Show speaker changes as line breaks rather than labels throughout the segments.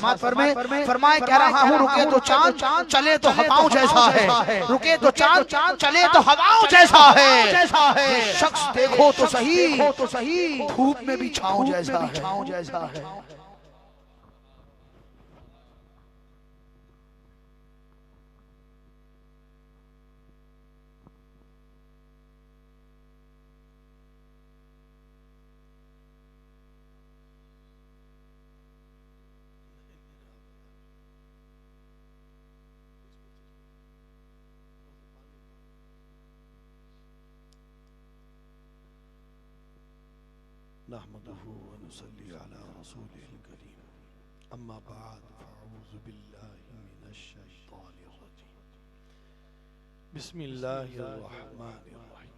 سماعت فرمائے کہہ رہا ہوں رکے تو چاند چلے تو ہواؤں جیسا ہے، رکے تو چاند چلے تو ہواؤں جیسا ہے، یہ شخص دیکھو تو صحیح دھوپ میں بھی چھاؤں جیسا ہے۔
نحمده ونصلي على رسوله الكريم اما بعد فاعوذ بالله من الشيطان الرجيم بسم الله الرحمن الرحيم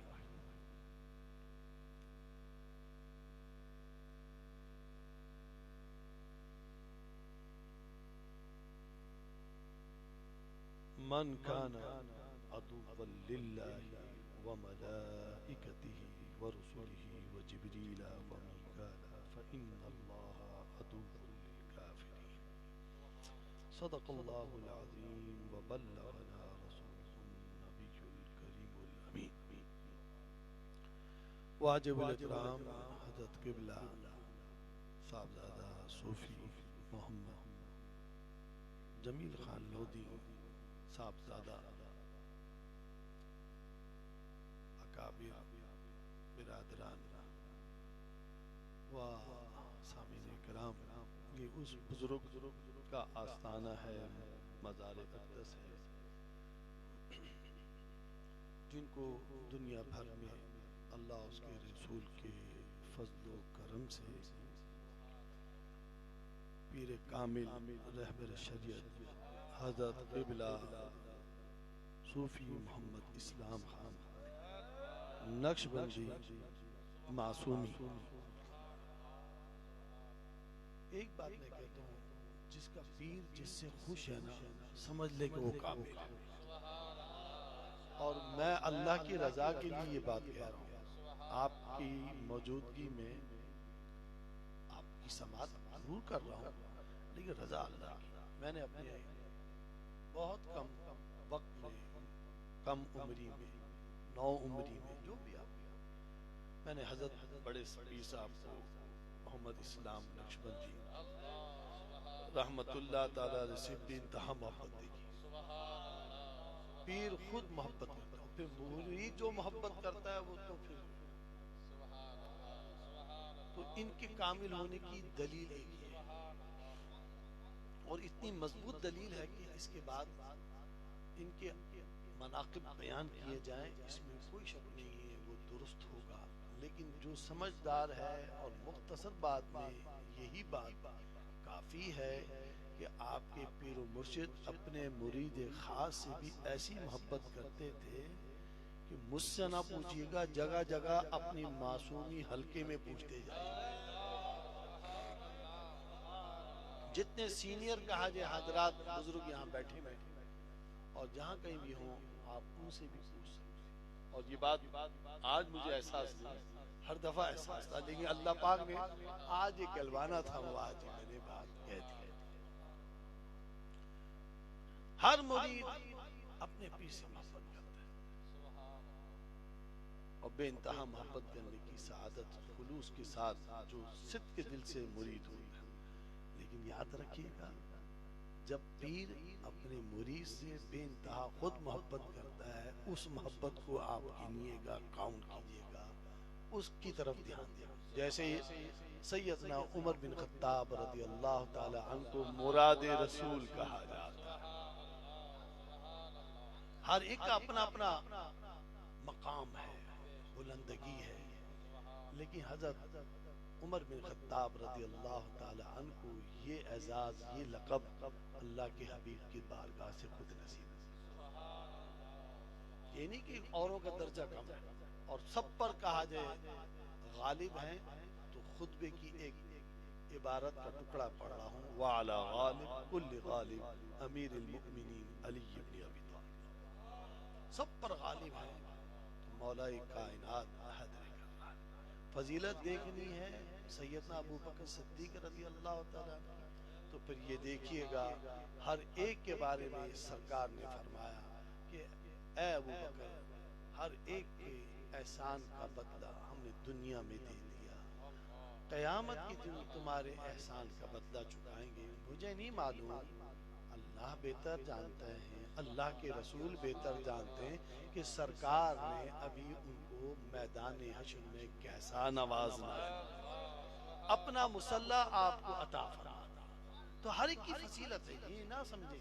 من كان عدوا لله وملائكته ورسله وجبريل وميكال فإن الله عدو للكافرين صدق الله العظيم وبلغنا رسوله النبي الكريم الأمين واجب الاکرام حضرت قبلہ صاحبزادہ صوفی محمد جمیل خان لودھی صاحبزادہ اکابر برادران و سامعین کرام، یہ اس بزرگ کا آستانہ ہے، مزار اقدس ہے، جن کو دنیا بھر میں اللہ اس کے رسول کے فضل و کرم سے پیر کامل رہبر شریعت حضرت قبلہ صوفی محمد اسلام خان نقشبندی معصومی، ایک بات میں کہتا ہوں، جس کا پیر جس سے خوش ہے نا سمجھ لے کہ وہ کامل ہے، اور میں اللہ کی رضا کے لیے یہ بات کہہ رہا ہوں، آپ کی موجودگی میں آپ کی سماعت ضرور کر رہا ہوں لیکن رضا اللہ کی۔ میں نے اپنے بہت کم وقت میں، کم عمری میں، نو عمری میں، جو بھی آپ، میں نے حضرت بڑے پیر صاحب کو محمد اسلام نقشبندی رحمت اللہ تعالی علیہ سے بے انتہا محبت دیکھی۔ پیر خود محبت کرتا ہے، پھر مرید جو محبت کرتا ہے وہ تو پھر تو ان کے کامل ہونے کی دلیل ایک ہی ہے، اور اتنی مضبوط دلیل ہے کہ اس کے بعد ان کے مناقب بیان کیے جائیں، اس میں کوئی شک نہیں ہے، وہ درست ہوگا، لیکن جو سمجھدار ہے اور مختصر بات میں یہی بات کافی ہے کہ آپ کے پیر و مرشد اپنے مرید خاص سے بھی ایسی محبت کرتے تھے کہ مجھ سے نہ پوچھئے گا، جگہ جگہ اپنی معصومی حلقے میں پوچھتے جائیں۔ جتنے سینئر کہا جائے حضرات بزرگ یہاں بیٹھے اور جہاں کہیں بھی ہوں، آپ ان سے بھی پوچھ سکتے، اور یہ بات آج مجھے احساس نہیں، ہر دفعہ احساس تھا، لیکن اللہ پاک نے آج یہ گلوانا تھا، وہ آج میں نے بات کہہ دی۔ ہر مرید اپنے پیر سے محبت کرتا ہے، اور بے انتہا محبت کرنے کی سعادت خلوص کے ساتھ جو صدق کے دل سے مرید ہوتا ہے، لیکن یاد رکھیے گا جب پیر اپنے مرید سے بے انتہا خود محبت کرتا ہے، اس محبت کو آپ گنیے گا، کاؤنٹ کیجئے گا، اس کی طرف دھیان دیں۔ جیسے سیدنا عمر بن خطاب رضی اللہ تعالی عنہ کو مراد رسول کہا جاتا ہے، ہر ایک کا اپنا اپنا مقام ہے، بلندگی ہے، لیکن حضرت عمر بن خطاب رضی اللہ تعالی عنہ کو یہ اعزاز، یہ لقب اللہ کے حبیب کی بارگاہ سے خود نصیب، یہ نہیں کہ اوروں کا درجہ کم ہے، اور سب پر کہا جائے غالب ہیں، تو خطبے کی ایک عبارت کا ٹکڑا پڑھ رہا ہوں، وَعَلَى غَالِبْ كُلِّ غَالِبْ امیر المؤمنین علی بن ابی طالب، سب پر غالب ہیں، تو مولا کائنات حیدر کرار۔ فضیلت دیکھنی ہے سیدنا ابو بکر صدیق رضی اللہ تعالیٰ عنہ، تو پھر یہ دیکھیے گا ہر ایک کے بارے میں سرکار نے فرمایا کہ اے ابو بکر ہر ایک کے احسان کا بدلہ ہم نے دنیا میں دے دیا، قیامت کے دن تمہارے احسان کا بدلہ چکائیں گے۔ مجھے نہیں معلوم، اللہ بہتر جانتا ہے، اللہ کے رسول بہتر جانتے ہیں کہ سرکار نے ابھی ان کو میدان حشر میں کیسا نوازنا ہے، اپنا مسلح آپ کو عطا فرماتا۔ تو ہر ایک کی فضیلت ہے، یہ نہ سمجھے۔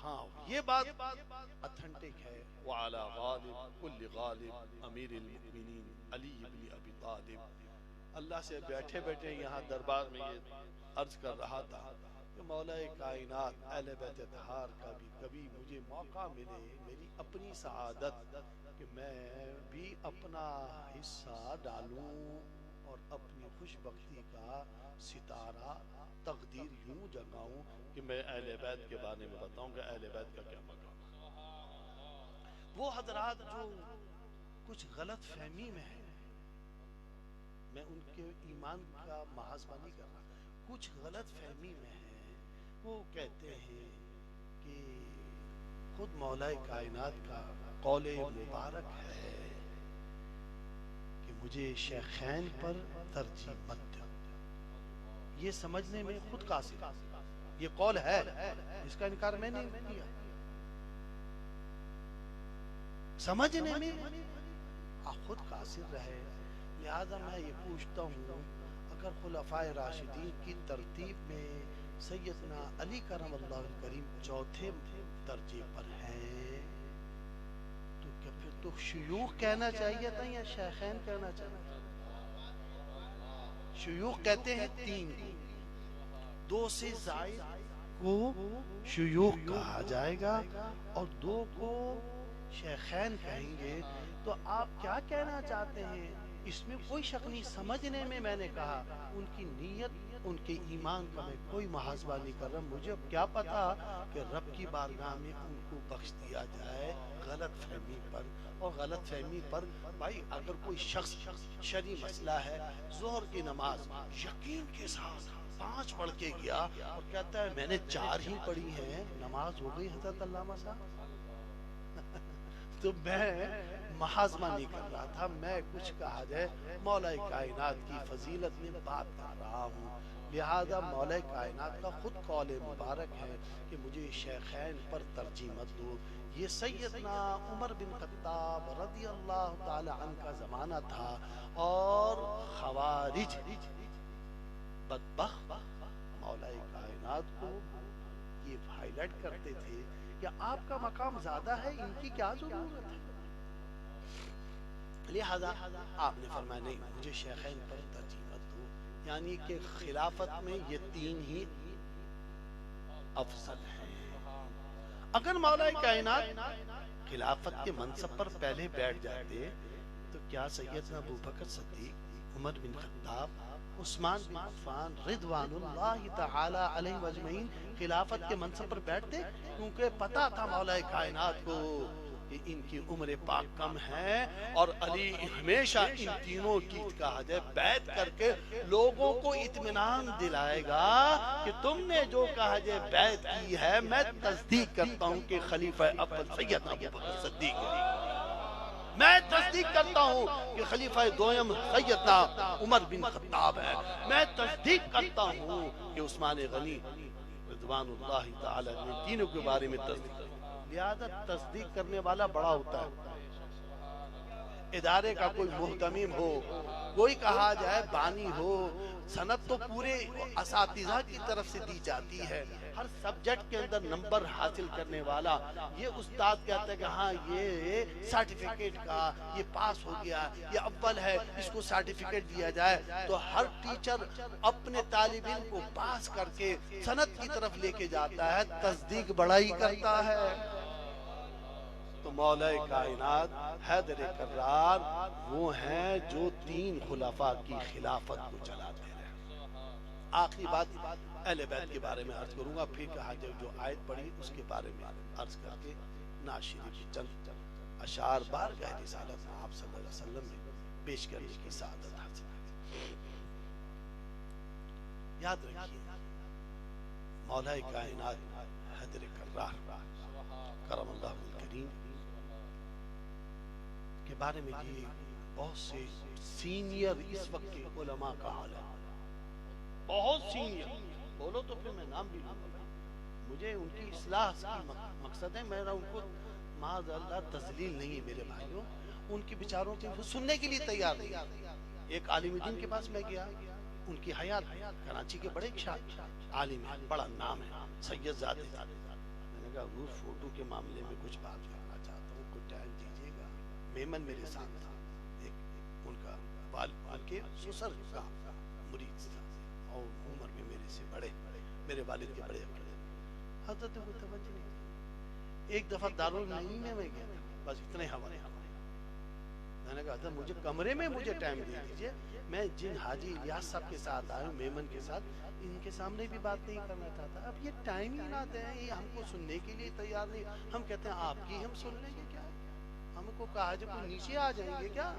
ہاں یہ بات اتھنٹک ہے۔ وعلی غالب کل غالب امیر المؤمنین علی بن ابی طالب۔ اللہ سے بیٹھے بیٹھے یہاں دربار میں یہ عرض کر رہا تھا کہ مولا کائنات اہل بیت اطہار کا بھی کبھی مجھے موقع ملے، میری اپنی سعادت کہ میں بھی اپنا حصہ ڈالوں اور اپنی خوش بختی کا ستارہ تقدیر یوں جگاؤں کہ میں اہل بیت کے بارے میں بتاؤں کہ اہل بیت کا کیا مقام ہے۔ وہ حضرات جو کچھ غلط فہمی میں ہیں، میں ان کے ایمان کا محاسبہ نہیں کر رہا، کچھ غلط فہمی میں ہیں، وہ کہتے ہیں کہ خود مولا کائنات کا قول مبارک ہے کہ مجھے شیخین پر ترجیح مت دو۔ یہ سمجھنے میں خود قاصر، یہ قول ہے، اس کا انکار میں نہیں کیا، سمجھنے میں خود قاصر رہے۔ لہذا میں یہ پوچھتا ہوں، اگر خلفائے راشدین کی ترتیب میں سیدنا علی کرم اللہ الکریم چوتھے درجے پر ہیں، تو کیا پھر تو شیوخ کہنا چاہیے تھا یا شیخین کہنا چاہیے تھا؟ شیوخ کہتے ہیں تین کو، دو سے زائد کو شیوخ کہا جائے گا اور دو کو شیخین کہیں گے۔ تو آپ کیا کہنا چاہتے ہیں؟ اس میں کوئی شک نہیں، سمجھنے میں نے کہا ان کی نیت، ان کے ایمان کا میں کوئی محاسبہ نہیں کر رہا، مجھے اب کیا پتا کہ رب کی بارگاہ میں ان کو بخش دیا جائے غلط فہمی پر۔ اور غلط فہمی پر بھائی اگر کوئی شخص شرعی مسئلہ ہے، ظہر کی نماز یقین کے ساتھ 5 پڑھ کے گیا اور کہتا ہے میں نے 4 ہی پڑھی ہیں، نماز ہو گئی حضرت علامہ صاحب؟ تو میں محاسبہ نہیں کر رہا تھا، میں کچھ کہا جائے مولا کائنات کی فضیلت میں بات کر رہا ہوں۔ لہذا مولا کائنات کا خود قول مبارک ہے کہ مجھے شیخین پر ترجیح مت دو۔ یہ سیدنا عمر بن خطاب رضی اللہ تعالی عنہ کا زمانہ تھا اور خوارج بدبخت مولا کائنات کو یہ ہائی لائٹ کرتے تھے کہ آپ کا مقام زیادہ ہے، ان کی کیا ضرورت ہے۔ لہذا آپ نے فرمایا نہیں، مجھے شیخین پر ترجیح مت دو، یعنی کہ خلافت میں یہ تین ہی افضل ہیں۔ اگر مولا کائنات خلافت کے منصب پر پہلے بیٹھ جاتے تو کیا سیدنا ابو بکر صدیق، عمر بن خطاب، عثمان بن عفان رضوان اللہ تعالی علیہ اجمعین خلافت کے منصب پر بیٹھتے؟ کیونکہ پتا تھا مولا کائنات کو کہ ان کی عمر پاک کم ہے اور علی ہمیشہ ان تینوں کی کہا جائے بیعت کر کے لوگوں کو اطمینان دلائے گا کہ تم نے جو کہا جائے بیعت کی ہے، میں تصدیق کرتا ہوں کہ خلیفہ اول سیدنا ابو بکر صدیق ہے، میں تصدیق کرتا ہوں کہ خلیفہ دوم سیدنا عمر بن خطاب ہے، میں تصدیق کرتا ہوں کہ عثمان غنی رضوان اللہ تعالی نے تینوں کے بارے میں تصدیق۔ لہذا تصدیق کرنے والا بڑا ہوتا ہے، ادارے کا کوئی محتمم ہو، کوئی کہا جائے بانی ہو، سند تو پورے اساتذہ کی طرف سے دی جاتی ہے، ہر سبجیکٹ کے اندر نمبر حاصل کرنے والا یہ استاد کہتا ہے کہ ہاں یہ سرٹیفکیٹ کا یہ پاس ہو گیا، یہ اول ہے، اس کو سرٹیفکیٹ دیا جائے، تو ہر ٹیچر اپنے طالب علم کو پاس کر کے سند کی طرف لے کے جاتا ہے، تصدیق بڑائی کرتا ہے۔ تو مولا کائنات حیدر کرار وہ ہیں جو تین خلفاء کی خلافت کو چلاتے رہے۔ آخری بات اہل بیت کے بارے میں عرض کروں گا، پھر کہا جائے جو آیت پڑھی اس کے بارے میں عرض کر کے ناشری کی چند اشعار بارگاہ رسالت آپ صلی اللہ علیہ وسلم میں پیش کرنے کی سعادت حاصل ہے۔ یاد رکھیے مولا کائنات حیدر کرار کرم اللہ الکریم کے بارے میں یہ بہت سے سینئر اس وقت کے علماء کا حال ہے، بہت سینئر، بولو تو پھر میں نام بھی لوں گا، مجھے ان کی اصلاح کی مقصد ہے، میرا ان کو معاذ اللہ تذلیل نہیں ہے میرے بھائیوں، ان کی بیچاروں کی سننے کے لیے تیار نہیں۔ ایک عالم دین کے پاس میں گیا، ان کی حیات کراچی کے بڑے عالم ہے، بڑا نام ہے، سید زادے، میں نے کہا حضور فوٹو کے معاملے میں کچھ بات کرنا چاہتا ہوں، کچھ ٹائم دیجیے گا۔ میمن میرے ساتھ تھا، ایک ان کا والد کے سسر کا مرید تھا اور عمر میں میرے سے بڑے، میرے والد کے بڑے حضرت کو توجہ نہیں تھی۔ ایک دفعہ دارالعلوم میں گیا تھا، بس اتنے حوالے، میں نے کہا حضرت مجھے کمرے میں مجھے ٹائم دے دیجئے، میں جن حاجی الیاس صاحب کے ساتھ آیا ہوں، میمن کے ساتھ، ان کے سامنے بھی بات نہیں کرنا چاہتا، اب یہ ٹائم ہی نہ دیں، یہ ہم کو سننے کے لیے تیار نہیں، ہم کہتے ہیں آپ کی ہم سن لیں گے کیا، ہم کو کہا جب کوئی نیچے آ جائیں گے کیا،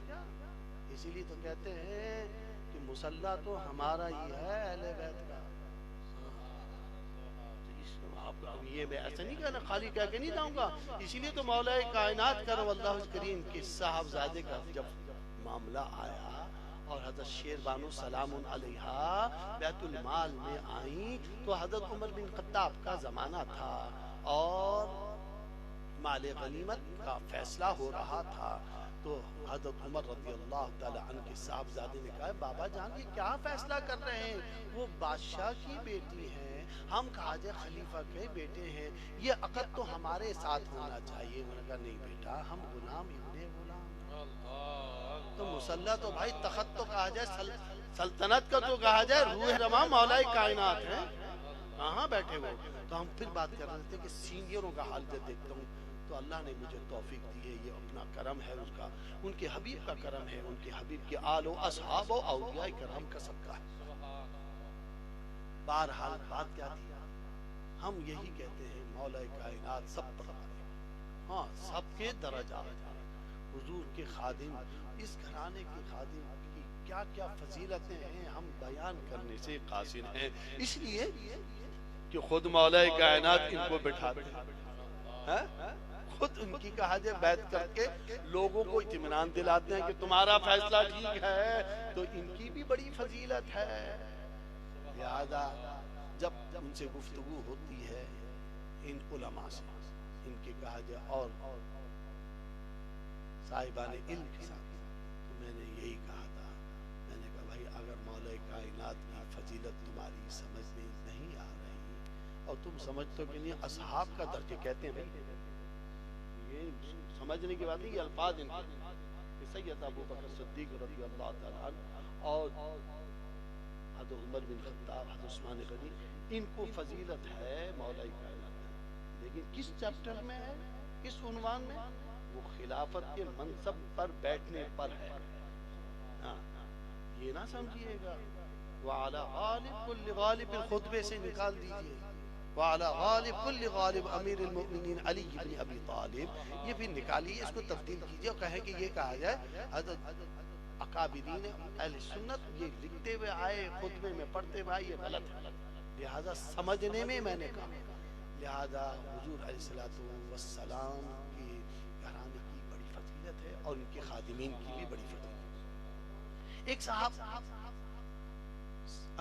اسی لیے تو کہتے ہیں کہ مصلی تو ہمارا ہی ہے اہل بیت کا۔ یہ میں ایسا نہیں کہنا، خالی کہہ کے نہیں جاؤں گا، اسی لیے تو مولا کائنات کرم اللہ کریم کے صاحبزادے کا جب معاملہ آیا اور حضرت شیر بانو سلام علیہا بیت المال میں آئیں تو حضرت عمر بن خطاب کا زمانہ تھا اور مال غنیمت کا فیصلہ ہو رہا تھا، تو حضرت عمر رضی اللہ تعالی عنہ کے صاحبزادے نے کہا بابا جان یہ کیا فیصلہ کر رہے ہیں، وہ بادشاہ کی بیٹی ہیں، ہم خواجہ خلیفہ کے بیٹے ہیں، یہ عقد تو ہمارے ساتھ ہونا چاہیے۔ میں نے کہا نہیں بیٹا، ہم غلام ابن غلام، تو مسلح تو بھائی تخت تو کہا جائے، سلطنت کا تو کہا جائے، روح رواں مولا کائنات ہیں، کہاں بیٹھے وہ۔ تو ہم پھر بات کر رہے تھے کہ سینئروں کا حال جب دیکھتا ہوں تو اللہ نے مجھے توفیق دی ہے، یہ اپنا کرم ہے اس کا، ان کے حبیب کا کرم ہے، ان کے حبیب کے آل و اصحاب و اولیاء کرام کا صدقہ ہے۔ بہرحال بات کیا تھی، ہم یہی کہتے ہیں مولا کائنات سب پر، ہاں سب کے درجات، حضور کے خادم، اس گھرانے کے خادم کی کیا کیا فضیلتیں ہیں ہم بیان کرنے سے قاصر ہیں، اس لیے کہ خود مولا کائنات ان کو بٹھاتے ہیں، خود ان کی کہا جائے بیعت کر کے لوگوں کو اطمینان دلاتے ہیں کہ تمہارا فیصلہ ٹھیک ہے، تو ان کی بھی بڑی فضیلت ہے۔ لہذا جب ان سے گفتگو ہوتی ہے ان علماء سے، ان کے کہا جائے اور صاحبان علم کے ساتھ، تو میں نے یہی کہا تھا، میں نے کہا بھائی اگر مولا کائنات کی فضیلت تمہاری سمجھ میں نہیں آ رہی اور تم سمجھتے کہ نہیں، اصحاب کا درجہ کہتے ہیں بھائی، یہ سمجھنے کی بات نہیں، یہ الفاظ ان کے، سید ابو بکر صدیق رضی اللہ تعالیٰ عنہ اور حضرت عمر بن خطاب، حضرت عثمان غنی، ان کو فضیلت ہے مولا کائنات، لیکن کس چیپٹر میں ہے، کس عنوان میں، وہ خلافت کے منصب پر بیٹھنے پر ہے، ہاں یہ نہ سمجھیے گا وَعَلَى غَالِبْ كُلِّ غالب خطبے سے نکال دیجئے، وَعَلَى غَالِبْ كُلِّ غالب امیر المؤمنین علی بن ابی طالب، یہ بھی نکالیے، اس کو تبدیل کیجئے اور کہیں کہ یہ کہا جائے حضرت اکابرین اہل سنت یہ لکھتے ہوئے آئے، خطبے میں پڑھتے ہوئے آئے، یہ غلط ہے، لہذا سمجھنے میں میں نے کہا، لہذا حضور علیہ السلام کی گھرانے کی بڑی فضیلت ہے اور ان کے خادمین کی بھی بڑی فضیلت ہے۔ ایک صاحب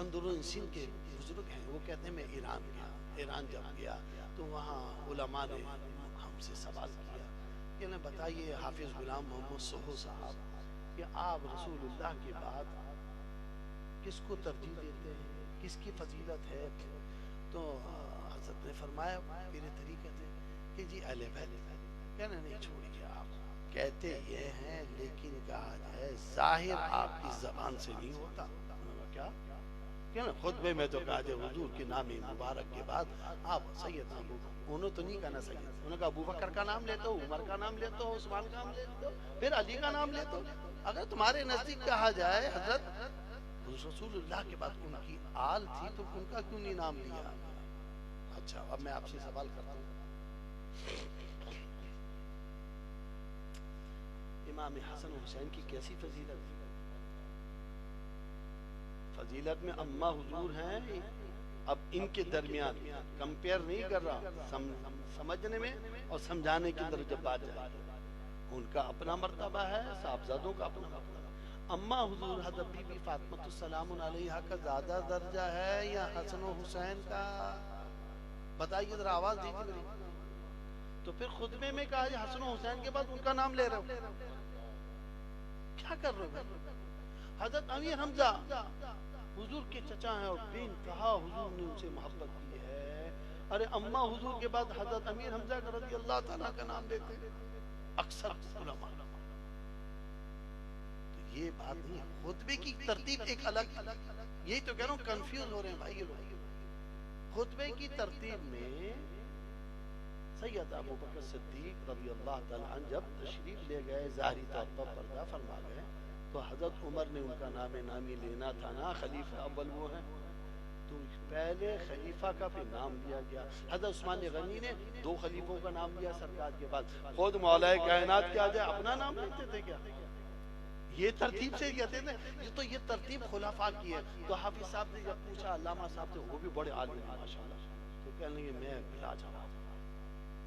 اندرون سندھ کے بزرگ ہیں، وہ کہتے ہیں میں ایران گیا، ایران جب گیا تو وہاں علماء نے ہم سے سوال کیا کہ انہیں بتائیے حافظ غلام محمد سہو صاحب کہ آپ رسول اللہ کے بعد کس کو ترجیح دیتے ہیں، کس کی فضیلت ہے، تو حضرت نے فرمایا میرے طریقے سے کہ جی اہل بیت، کہنا نہیں چھوڑیے، آپ کہتے یہ ہیں لیکن کہا جائے ظاہر آپ کی زبان سے نہیں ہوتا، کیا کہنا خطبے میں تو کہا جائے حضور کے نام مبارک کے بعد آپ سید ابو، انہوں تو نہیں کہنا سید، انہوں نے کہا ابو بکر کا نام لیتے ہو، عمر کا نام لیتے ہو، عثمان کا نام لیتے ہو، پھر علی کا نام لیتے ہو، اگر تمہارے نزدیک کہا جائے حضرت رسول اللہ کے بعد ان کی آل تھی تو ان کا کیوں نہیں نام لیا؟ اچھا اب میں آپ سے سوال کرتا ہوں، امام حسن حسین کی کیسی فضیلت تھی؟ فضیلت میں اما حضور ہیں اب ان کے درمیان کمپیئر نہیں کر رہا، سمجھنے میں اور سمجھانے کے اندر جب بات جائے، ان کا اپنا مرتبہ ہے، صاحبزادوں کا اپنا مرتبہ۔ اما حضور حضرت بی بی فاطمہ السلام علیہا کا زیادہ درجہ ہے یا حسن و حسین کا؟ بتائیے ذرا، آواز دیجیے میری۔ تو پھر خطبے میں کہا جی حسن و حسین کے بعد ان کا نام لے رہے ہو، کیا کر رہے ہو؟ حضرت امیر حمزہ حضور کے چچا ہیں اور بے انتہا حضور نے ان سے محبت کی ہے۔ ارے اما حضور کے بعد حضرت امیر حمزہ رضی اللہ تعالیٰ کا نام لیتے اکثر علماء۔ تو یہ بات نہیں ہے، خطبے کی ترتیب ایک الگ، یہی تو کہہ رہا ہوں کنفیوز ہو رہے ہیں بھائی یہ لوگ۔ خطبے کی ترتیب میں سید ابو بکر صدیق رضی اللہ تعالیٰ عنہ جب تشریف لے گئے، ظاہری طور پر پردہ فرما گئے، تو حضرت عمر نے ان کا نام نامی لینا تھا نا، خلیفہ اول وہ ہیں، تو پہلے خلیفہ کا پھر نام لیا گیا۔ حضرت عثمان غنی نے 2 خلیفوں کا نام لیا سرکار کے بعد، خود مولا کائنات کیا جائے اپنا نام لیتے تھے کیا؟ یہ ترتیب سے کہتے تھے، یہ تو یہ ترتیب خلفاء کی ہے۔ تو حافظ صاحب نے جب پوچھا، علامہ صاحب تھے وہ بھی بڑے عالم ہیں ماشاءاللہ، تو کہنے لگے میں بلا جاؤں،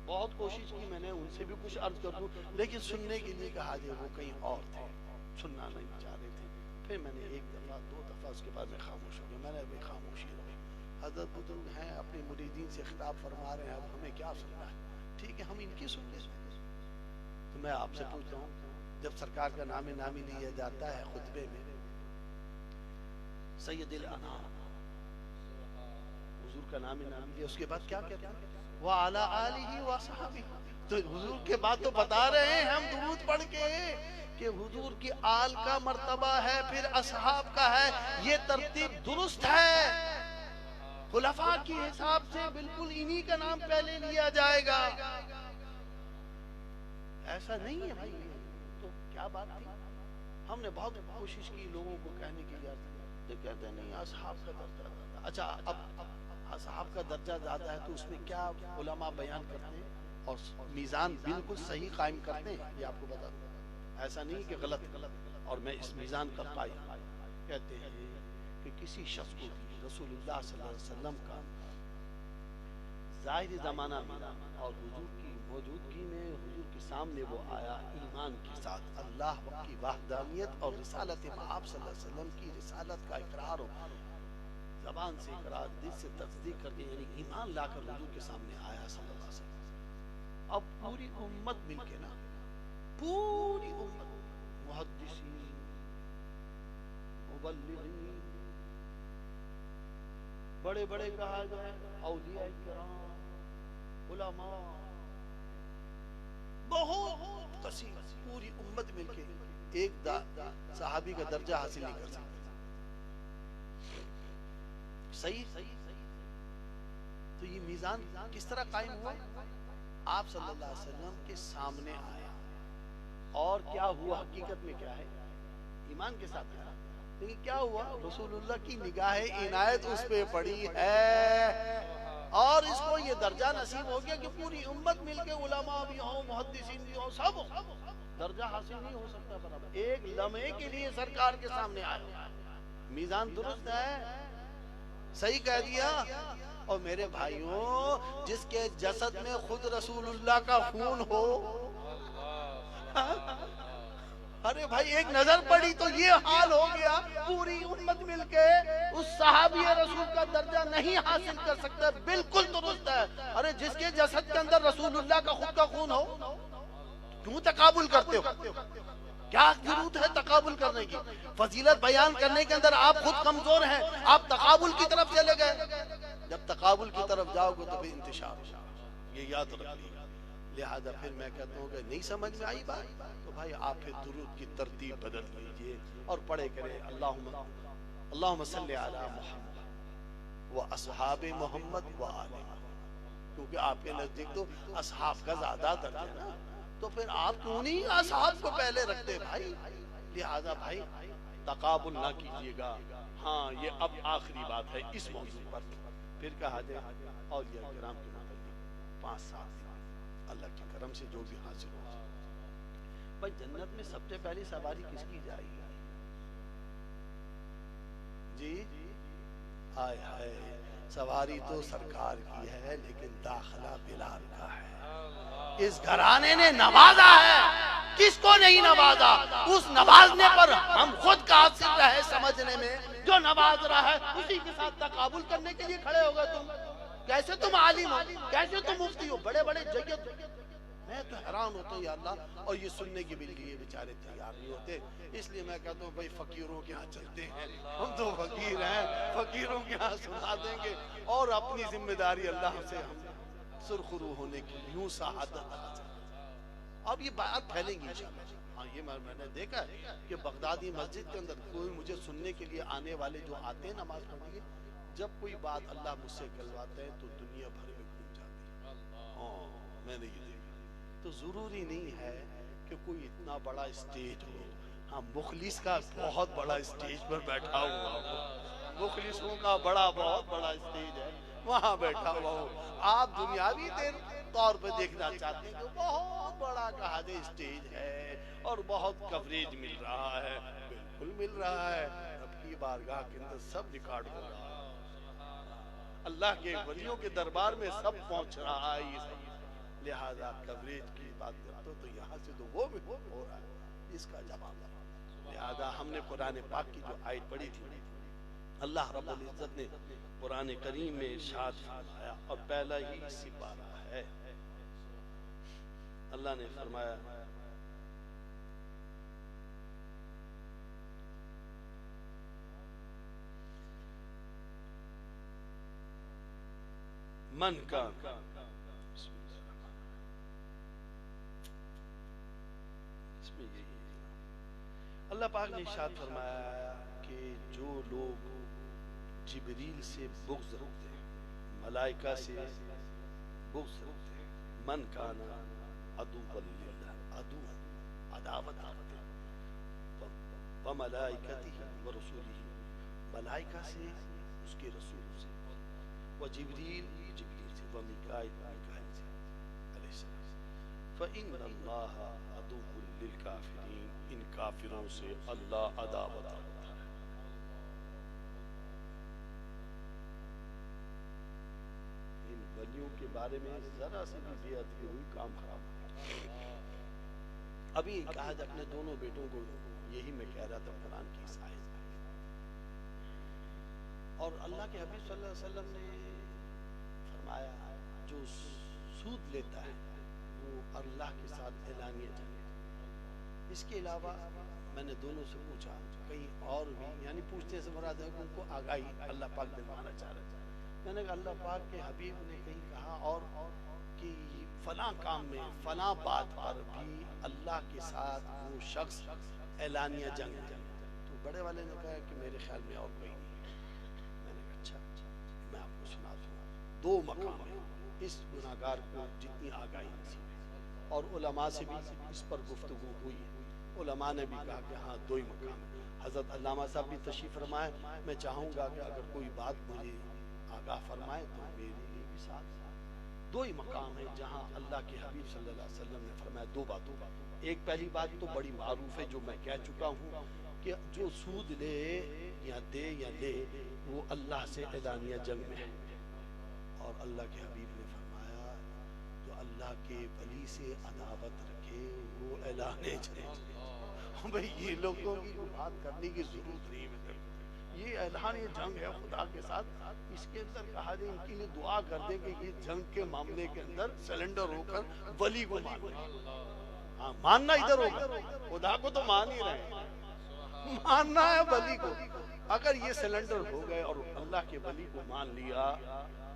بہت کوشش کی میں نے ان سے بھی کچھ عرض کر دوں، لیکن سننے کے لیے کہا جائے وہ کہیں اور تھے، سننا نہیں چاہ رہے تھے۔ پھر میں نے 1 دفعہ 2 دفعہ اس کے بعد میں خاموش ہو گیا، میں نے ابھی خاموشی رکھی۔ حضرت بزرگ ہیں اپنے مریدین سے خطاب فرما رہے ہیں، اب ہمیں کیا سننا ہے، ٹھیک ہے ہم ان کی سن لیں۔ تو میں آپ سے پوچھتا ہوں، جب سرکار کا نام نامی لیا جاتا ہے خطبے میں، سید الانام حضور کا نام نامی لیا، اس کے بعد کیا کہتے ہیں؟ وَعَلَىٰ آلِهِ وَصَحْبِهِ۔ تو حضور کے بعد تو بتا رہے ہیں ہم درود پڑھ کے کہ حضور کی آل کا مرتبہ ہے، پھر اصحاب کا ہے، یہ ترتیب درست ہے، خلفاء کی حساب سے بالکل انہی کا نام پہلے لیا جائے گا۔ ایسا نہیں ہے بھائی، تو کیا بات تھی؟ ہم نے بہت کوشش کی لوگوں کو کہنے کی اجازت، تو کہتے ہیں نہیں اصحاب کا درجہ زیادہ۔ اچھا اب اصحاب کا درجہ زیادہ ہے تو اس میں کیا علماء بیان کرتے ہیں اور میزان بالکل صحیح قائم کرتے ہیں، یہ آپ کو بتا دوں، ایسا نہیں کہ غلط اور میں اس میزان کا قائم۔ کہتے ہیں کہ کسی شخص کو بھی رسول اللہ صلی اللہ علیہ وسلم کا ظاہری زمانہ میں اور حضور کی موجودگی میں حضور کے سامنے وہ آیا ایمان کے ساتھ، اللہ کی وحدانیت اور رسالت آپ صلی اللہ علیہ وسلم کی رسالت کا اقرار ہو، زبان سے اقرار، دل سے تصدیق کر کے، یعنی ایمان لا کر حضور کے سامنے آیا صلی اللہ علیہ وسلم۔ اب پوری امت مل کے نا، پوری امت، محدثین، مبلغین، بڑے بڑے کہا جائے، اولیاء کرام، علماء، بہت کثیر، پوری امت مل کے ایک صحابی کا درجہ حاصل نہیں کر سکتے۔ صحیح؟ تو یہ میزان کس طرح قائم ہوا؟ آپ صلی اللہ علیہ وسلم کے سامنے آیا، اور کیا ہوا؟ حقیقت میں کیا ہے؟ ایمان کے ساتھ ہے، لیکن کیا ہوا؟ رسول اللہ کی نگاہ عنایت اس پہ پڑی ہے، اور اس کو یہ درجہ نصیب ہو گیا کہ پوری امت مل کے، علماء بھی ہوں، محدثین بھی ہوں، سب درجہ حاصل نہیں ہو سکتا برابر، ایک لمحے کے لیے سرکار کے سامنے آیا۔ میزان درست ہے، صحیح کہہ دیا۔ اور میرے بھائیوں، جس کے جسد میں خود رسول اللہ کا خون ہو، ارے بھائی ایک نظر پڑی تو یہ حال ہو گیا، پوری امت مل کے اس صحابی رسول کا درجہ نہیں حاصل کر سکتا، بالکل درست ہے۔ ارے جس کے جسد کے اندر رسول اللہ کا خود کا خون ہو، کیوں تقابل کرتے ہو؟ کیا ضرورت ہے تقابل کرنے کی؟ فضیلت بیان کرنے کے اندر آپ خود کمزور ہیں، آپ تقابل کی طرف چلے گئے۔ جب تقابل کی طرف جاؤ گے تو پھر انتشار، یہ یاد رکھیے۔ لہذا پھر میں کہتا ہوں کہ نہیں سمجھ میں آئی بات تو بھائی آپ پھر درود کی ترتیب بدل لیجئے اور پڑھے کریں اللہم صلی علی محمد و اصحاب محمد و آل محمد، کیونکہ آپ کے نزدیک تو اصحاب کا زیادہ درجہ ہے نا، تو پھر آپ کیوں نہیں اصحاب کو پہلے رکھتے بھائی؟ لہذا بھائی تقابل نہ کیجئے گا۔ ہاں یہ اب آخری بات ہے اس موضوع پر، پھر کہا جائے اولیاء کرام کے متعلق 5 سال اللہ کے کرم سے جو بھی حاصل ہو جائے۔ بھائی جنت میں سب سے پہلی سواری کس کی جائے گی؟ جی ہائے ہائے، سواری تو سرکار کی ہے لیکن داخلہ بلال کا ہے. اس گھرانے نے نوازا ہے, کس کو نہیں نوازا؟ اس نوازنے پر ہم خود قاصر رہے سمجھنے میں. جو نواز رہا ہے اسی کے ساتھ تقابل کرنے کے لیے کھڑے ہو گئے تم. کیسے تم عالم ہو, کیسے تم مفتی ہو, بڑے بڑے جگت. میں تو حیران ہوتا ہوں یا اللہ, اور یہ سننے کے لیے یہ بیچارے تیار نہیں ہوتے. اس لیے میں کہتا ہوں بھائی فقیروں کے ہاں چلتے ہیں, ہم تو فقیر ہیں, فقیروں کے ہاں سنا دیں گے, اور اپنی ذمہ داری اللہ سے ہم سرخرو ہونے کی یوں سعادت. اب یہ بات پھیلیں گی انشاءاللہ. ہاں یہ میں نے دیکھا ہے کہ بغدادی مسجد کے اندر کوئی مجھے سننے کے لیے آنے والے جو آتے ہیں نماز پڑھنے کے, جب کوئی بات اللہ مجھ سے کہلواتے ہیں تو دنیا بھر میں گھوم جاتے ہیں. ہاں میں نے یہ دیکھا. تو ضروری نہیں ہے کہ کوئی اتنا بڑا اسٹیج ہو. ہاں مخلص کا بہت بڑا اسٹیج پر بیٹھا ہوا ہو, مخلصوں کا بہت بڑا اسٹیج ہے, وہاں بیٹھا ہوا ہو. آپ دنیاوی طور پہ دیکھنا چاہتے ہیں تو بہت بڑا کہا دے اسٹیج ہے اور بہت کوریج مل رہا ہے. بالکل مل رہا ہے. رب کی بارگاہ کے اندر سب ریکارڈ ہو رہا ہے, اللہ کے ولیوں کے دربار میں سب پہنچ رہا ہے یہ سب. لہذا کوریج کی بات کرتے تو یہاں سے تو وہ بھی ہو رہا ہے, اس کا جواب. لہذا ہم نے قرآن پاک کی جو آیت پڑھی تھی, اللہ رب العزت نے قرآن کریم میں ارشاد فرمایا, اور پہلا ہی اسی پارہ ہے. اللہ نے فرمایا من کا, اللہ پاک نے ارشاد فرمایا کہ جو لوگ جبریل سے بغض رکھتے ہیں, ملائکہ سے بغض رکھتے ہیں, من کانا عدو للہ, عدو عداوت رکھتے ہیں, وملائکتہ ورسولہ, ملائکہ سے اس کے رسول سے, وجبریل سے, ومیکائیل سے علیہ السلام, فإن اللہ عدو للکافرین, ان کافروں سے اللہ عداوت رکھتا ہے. ان ولیوں کے بارے میں ذرا سے بھی بے ادبی ہوئی کام خراب ہے. ابھی کہا جب اپنے دونوں بیٹوں کو یہی میں کہہ رہا تھا قرآن کی اس آیت میں, اور اللہ کے حبیب صلی اللہ علیہ وسلم نے فرمایا جو سود لیتا ہے وہ اللہ کے ساتھ اعلانیہ جنگ. اس کے علاوہ میں نے دونوں سے پوچھا کہیں اور بھی, یعنی پوچھنے سے مراد ہے کہ ان کو آگاہی اللہ پاک دلوانا چاہ رہے تھے. میں نے کہا اللہ پاک کے حبیب نے کہیں کہا اور کہ فلاں کام میں فلاں بات پر بھی اللہ کے ساتھ وہ شخص اعلانیہ جنگ. تو بڑے والے نے کہا کہ میرے خیال میں اور کوئی نہیں. میں نے کہا اچھا میں آپ کو سنا دوں, دو مقام ہیں اس گناہگار کو جتنی آگاہی تھی, اور علماء سے بھی اس پر گفتگو ہوئی. علماء نے بھی کہا کہ ہاں دو ہی مقام ہے. حضرت علامہ صاحب بھی تشریف فرمائے. میں چاہوں گا کہ اگر کوئی بات مجھے آگاہ فرمائے تو میرے لیے بھی ساتھ. دو ہی مقام ہے جہاں اللہ کے حبیب صلی اللہ علیہ وسلم نے فرمایا دو باتوں. ایک پہلی بات تو بڑی معروف ہے جو میں کہہ چکا ہوں کہ جو سود لے یا دے یا لے وہ اللہ سے اعلانیہ جنگ میں ہے. اور اللہ کے حبیب نے فرمایا جو اللہ کے ولی سے عداوت رکھے وہ اعلانیہ جنگ. بھئی یہ لوگوں کی بات کرنے کی ضرورت نہیں ہے. یہ اعلانیہ جنگ ہے خدا کے ساتھ. اس کے اندر کہا جائے ان کے لیے دعا کر دیں کہ یہ جنگ کے معاملے کے اندر سلنڈر ہو کر ولی کو ماننا. ہاں ماننا ادھر ہوگا, خدا کو تو مان ہی رہے ہیں, ماننا ہے ولی کو. اگر یہ سلنڈر ہو گئے اور اللہ کے ولی کو مان لیا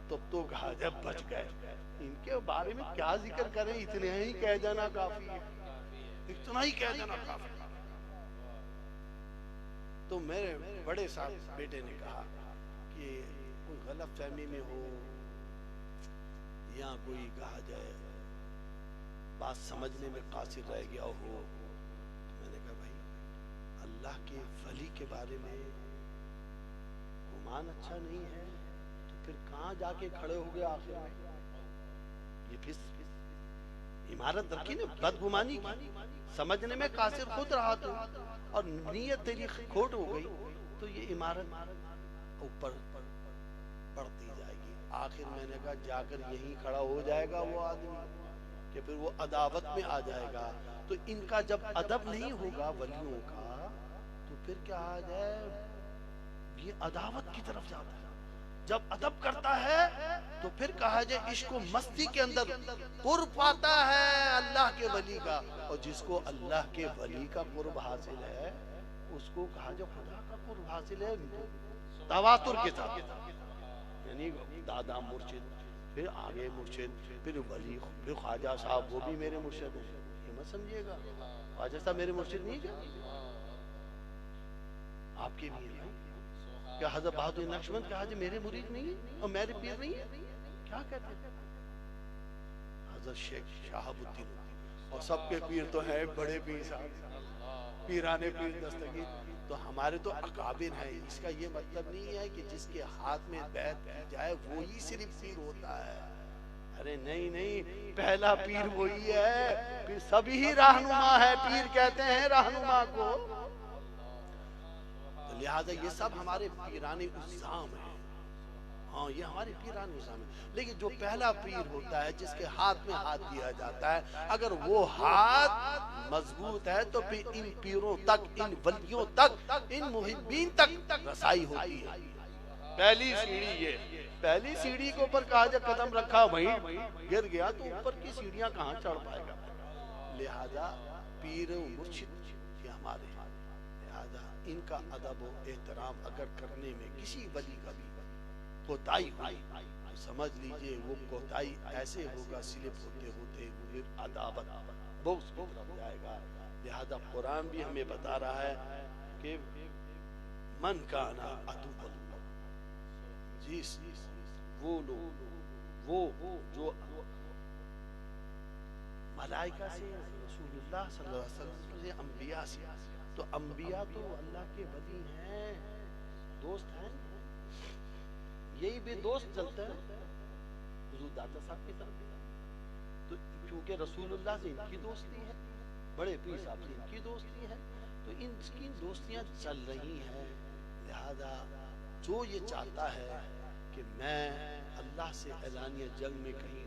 تب تو کہا جائے بچ گئے. ان کے بارے میں کیا ذکر کریں, اتنے ہی کہہ جانا کافی ہے, اتنا ہی کہہ جانا کافی. تو میرے بڑے صاحب بیٹے نے کہا کہ کوئی غلط فہمی میں ہو یا کوئی کہا جائے بات سمجھنے میں قاصر رہ گیا ہو. تو میں نے کہا بھائی اللہ کے ولی کے بارے میں گمان اچھا نہیں ہے تو پھر کہاں جا کے کھڑے ہو گئے آخر میں. یہ پھر عمارت رکھی نا بدگمانی کی, سمجھنے میں قاصر خود رہا تو اور نیت تیری کھوٹ ہو گئی تو یہ عمارت اوپر بڑھتی جائے گی. آخر میں نے کہا جا کر یہیں کھڑا ہو جائے گا وہ آدمی کہ پھر وہ عداوت میں آ جائے گا. تو ان کا جب ادب نہیں ہوگا ولیوں کا تو پھر کیا آ جائے یہ عداوت کی طرف جاتا ہے. جب ادب کرتا ہے تو پھر کہا جائے عشق و مستی کے اندر قرب پاتا ہے اللہ کے ولی کا. اور جس کو اللہ کے ولی کا قرب حاصل ہے اس کو کہا جائے خدا کا قرب حاصل ہے تواتر کے ساتھ. یعنی دادا مرشد پھر آگے مرشد پھر ولی پھر خواجہ صاحب وہ بھی میرے مرشد ہیں. یہ مت سمجھیے گا خواجہ صاحب میرے مرشد نہیں کیا آپ کے بھی ہیں. کیا حضرت بہادر نقشبند کہا جی میرے مرید نہیں ہے اور میرے پیر نہیں ہے؟ کیا کہتے ہیں حضرت شیخ شہاب الدین اور سب کے پیر تو ہیں بڑے پیر صاحب پیرانے پیر دستگیر. تو ہمارے تو اکابر ہیں. اس کا یہ مطلب نہیں ہے کہ جس کے ہاتھ میں بیعت کی جائے وہی صرف پیر ہوتا ہے. ارے نہیں نہیں پہلا پیر وہی ہے. پھر سبھی ہی رہنما ہے. پیر کہتے ہیں رہنما کو. لہذا یہ سب ہمارے پیرانے الزام ہیں. ہاں یہ ہمارے پیرانے الزام ہیں. لیکن جو پہلا پیر ہوتا ہے جس کے ہاتھ میں ہاتھ دیا جاتا ہے اگر وہ ہاتھ مضبوط ہے تو پھر ان پیروں تک ان ولیوں تک ان محبین تک رسائی ہوتی ہے. پہلی سیڑھی یہ پہلی سیڑھی کے اوپر کہا جائے قدم رکھا وہیں گر گیا تو اوپر کی سیڑھیاں کہاں چڑھ پائے گا. لہذا پیر و مرشد یہ ہمارے ہیں. لہذا ان کا ادب و احترام اگر کرنے میں کسی ولی کا بھی کوتاہی ہوئی تو سمجھ لیجئے وہ کوتاہی ایسے ہوگا سلپ ہوتے ہوتے پھر عداوت بغض کی طرف جائے گا. لہذا قرآن بھی ہمیں بتا رہا ہے کہ من کانا عدو اللہ جس وہ لوگ وہ جو ملائکہ سے رسول اللہ صلی اللہ علیہ وسلم سے انبیاء سے تو انبیاء تو اللہ کے ولی ہیں دوست ہیں. یہی بھی دوست چلتے ہیں حضور داتا صاحب کی طرف. تو کیونکہ رسول اللہ سے ان کی دوستی ہے بڑے پیر صاحب سے ان کی دوستی ہے تو ان کی دوستیاں چل رہی ہیں. لہذا جو یہ چاہتا ہے کہ میں اللہ سے اعلانیہ جنگ میں کہیں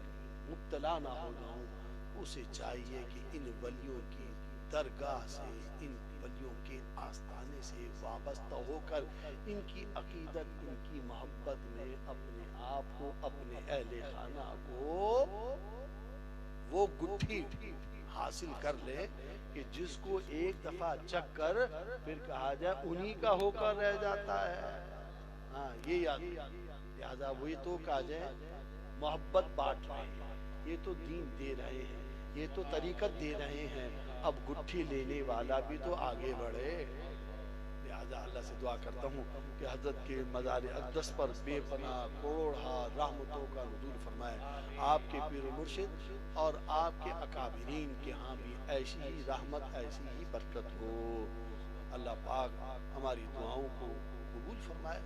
مبتلا نہ ہو جاؤں اسے چاہیے کہ ان ولیوں کی درگاہ سے ان ولیوں کے آستانے سے وابستہ ہو کر ان کی عقیدت ان کی محبت میں اپنے آپ کو اپنے اہل خانہ کو وہ گٹھی حاصل کر لے کہ جس کو ایک دفعہ چک کر پھر کہا جائے انہی کا ہو کر رہ جاتا ہے. ہاں یہ یاد. لہذا وہی تو کہا جائے محبت بانٹ رہے ہیں یہ تو دین دے رہے ہیں یہ تو طریقت دے رہے ہیں. اب گٹھی لینے والا بھی تو آگے بڑھے. لہذا اللہ سے دعا کرتا ہوں کہ حضرت کے مزار اقدس پر بے پناہ کروڑہا رحمتوں کا نزول فرمائے. آپ کے پیر و مرشد اور آپ کے اکابرین کے ہاں بھی ایسی ہی رحمت ایسی ہی برکت ہو. اللہ پاک ہماری دعاؤں کو قبول فرمائے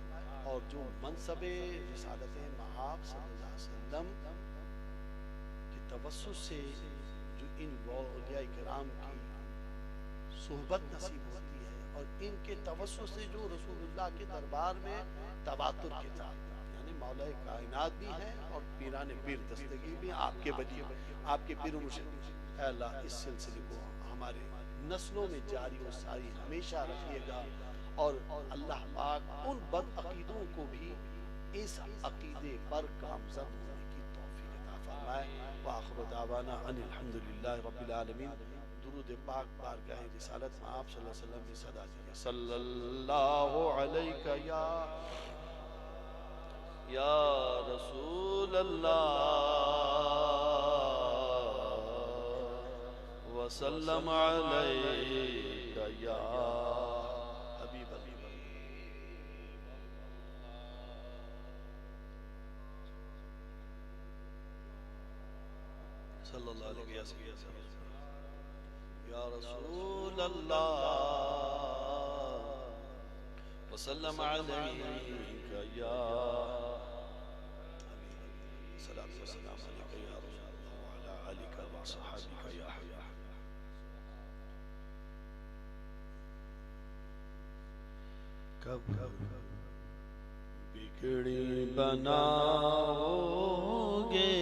اور جو منصب رسالت مآب صلی اللہ علیہ وسلم کی توسط سے جو ان اولیاء کرام کی صحبت نصیب ہوتی ہے اور ان کے توسط سے جو رسول اللہ کے دربار میں تواتر کے ساتھ یعنی مولا کائنات بھی ہیں اور پیران پیر دستگیر بھی آپ کے ولی آپ کے پیر و مرشد. اے اللہ اس سلسلے کو ہمارے نسلوں میں جاری و ساری ہمیشہ رکھیے گا اور اللہ پاک ان بد عقیدوں کو بھی اس عقیدے پر گامزن ہونے کی توفیق عطا فرمائے. وآخر دعوانا ان الحمدللہ رب العالمین. درود پاک بارگاہ رسالت میں آپ صلی اللہ علیہ وسلم نے صدا دیا صلی اللہ علیہ یا رسول اللہ وسلم علیہ یا حبیب اللہ صلی اللہ علیہ وسلم یا رسول اللہ وسلم علیک یا صلاۃ و سلام علیک یا رسول اللہ وعلی آلک و صحابک یا حبیب. کب بگڑی بناؤ گے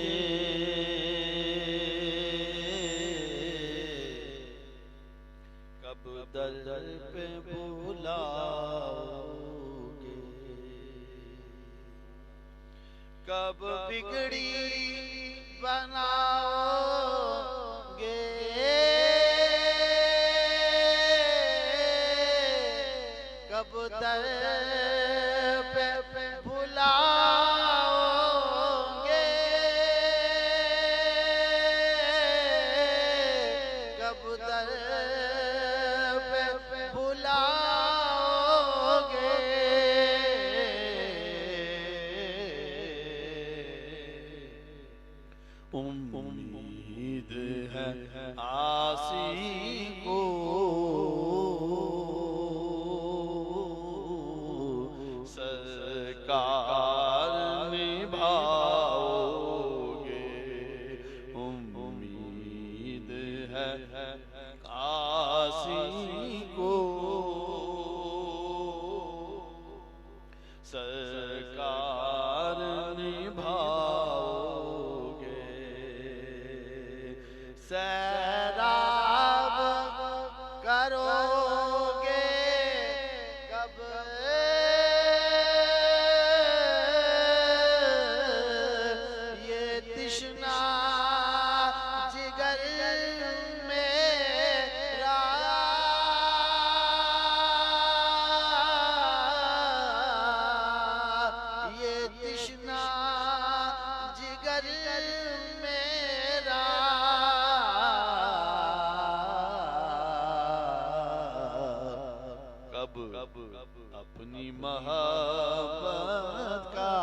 کب در پہ بلاؤ گے کب بگڑی بناؤ گے کب در پہ بلاؤ گے کب در پہ بلاؤ گے امید ہے عاصی کو سرکار نبھاؤ گے امید ہے عاصی کو سرکار نبھاؤ گے سیراب کرو گے کب یہ تشنا جگر میرا یہ تشنا جگر میرا کب اپنی محبت کا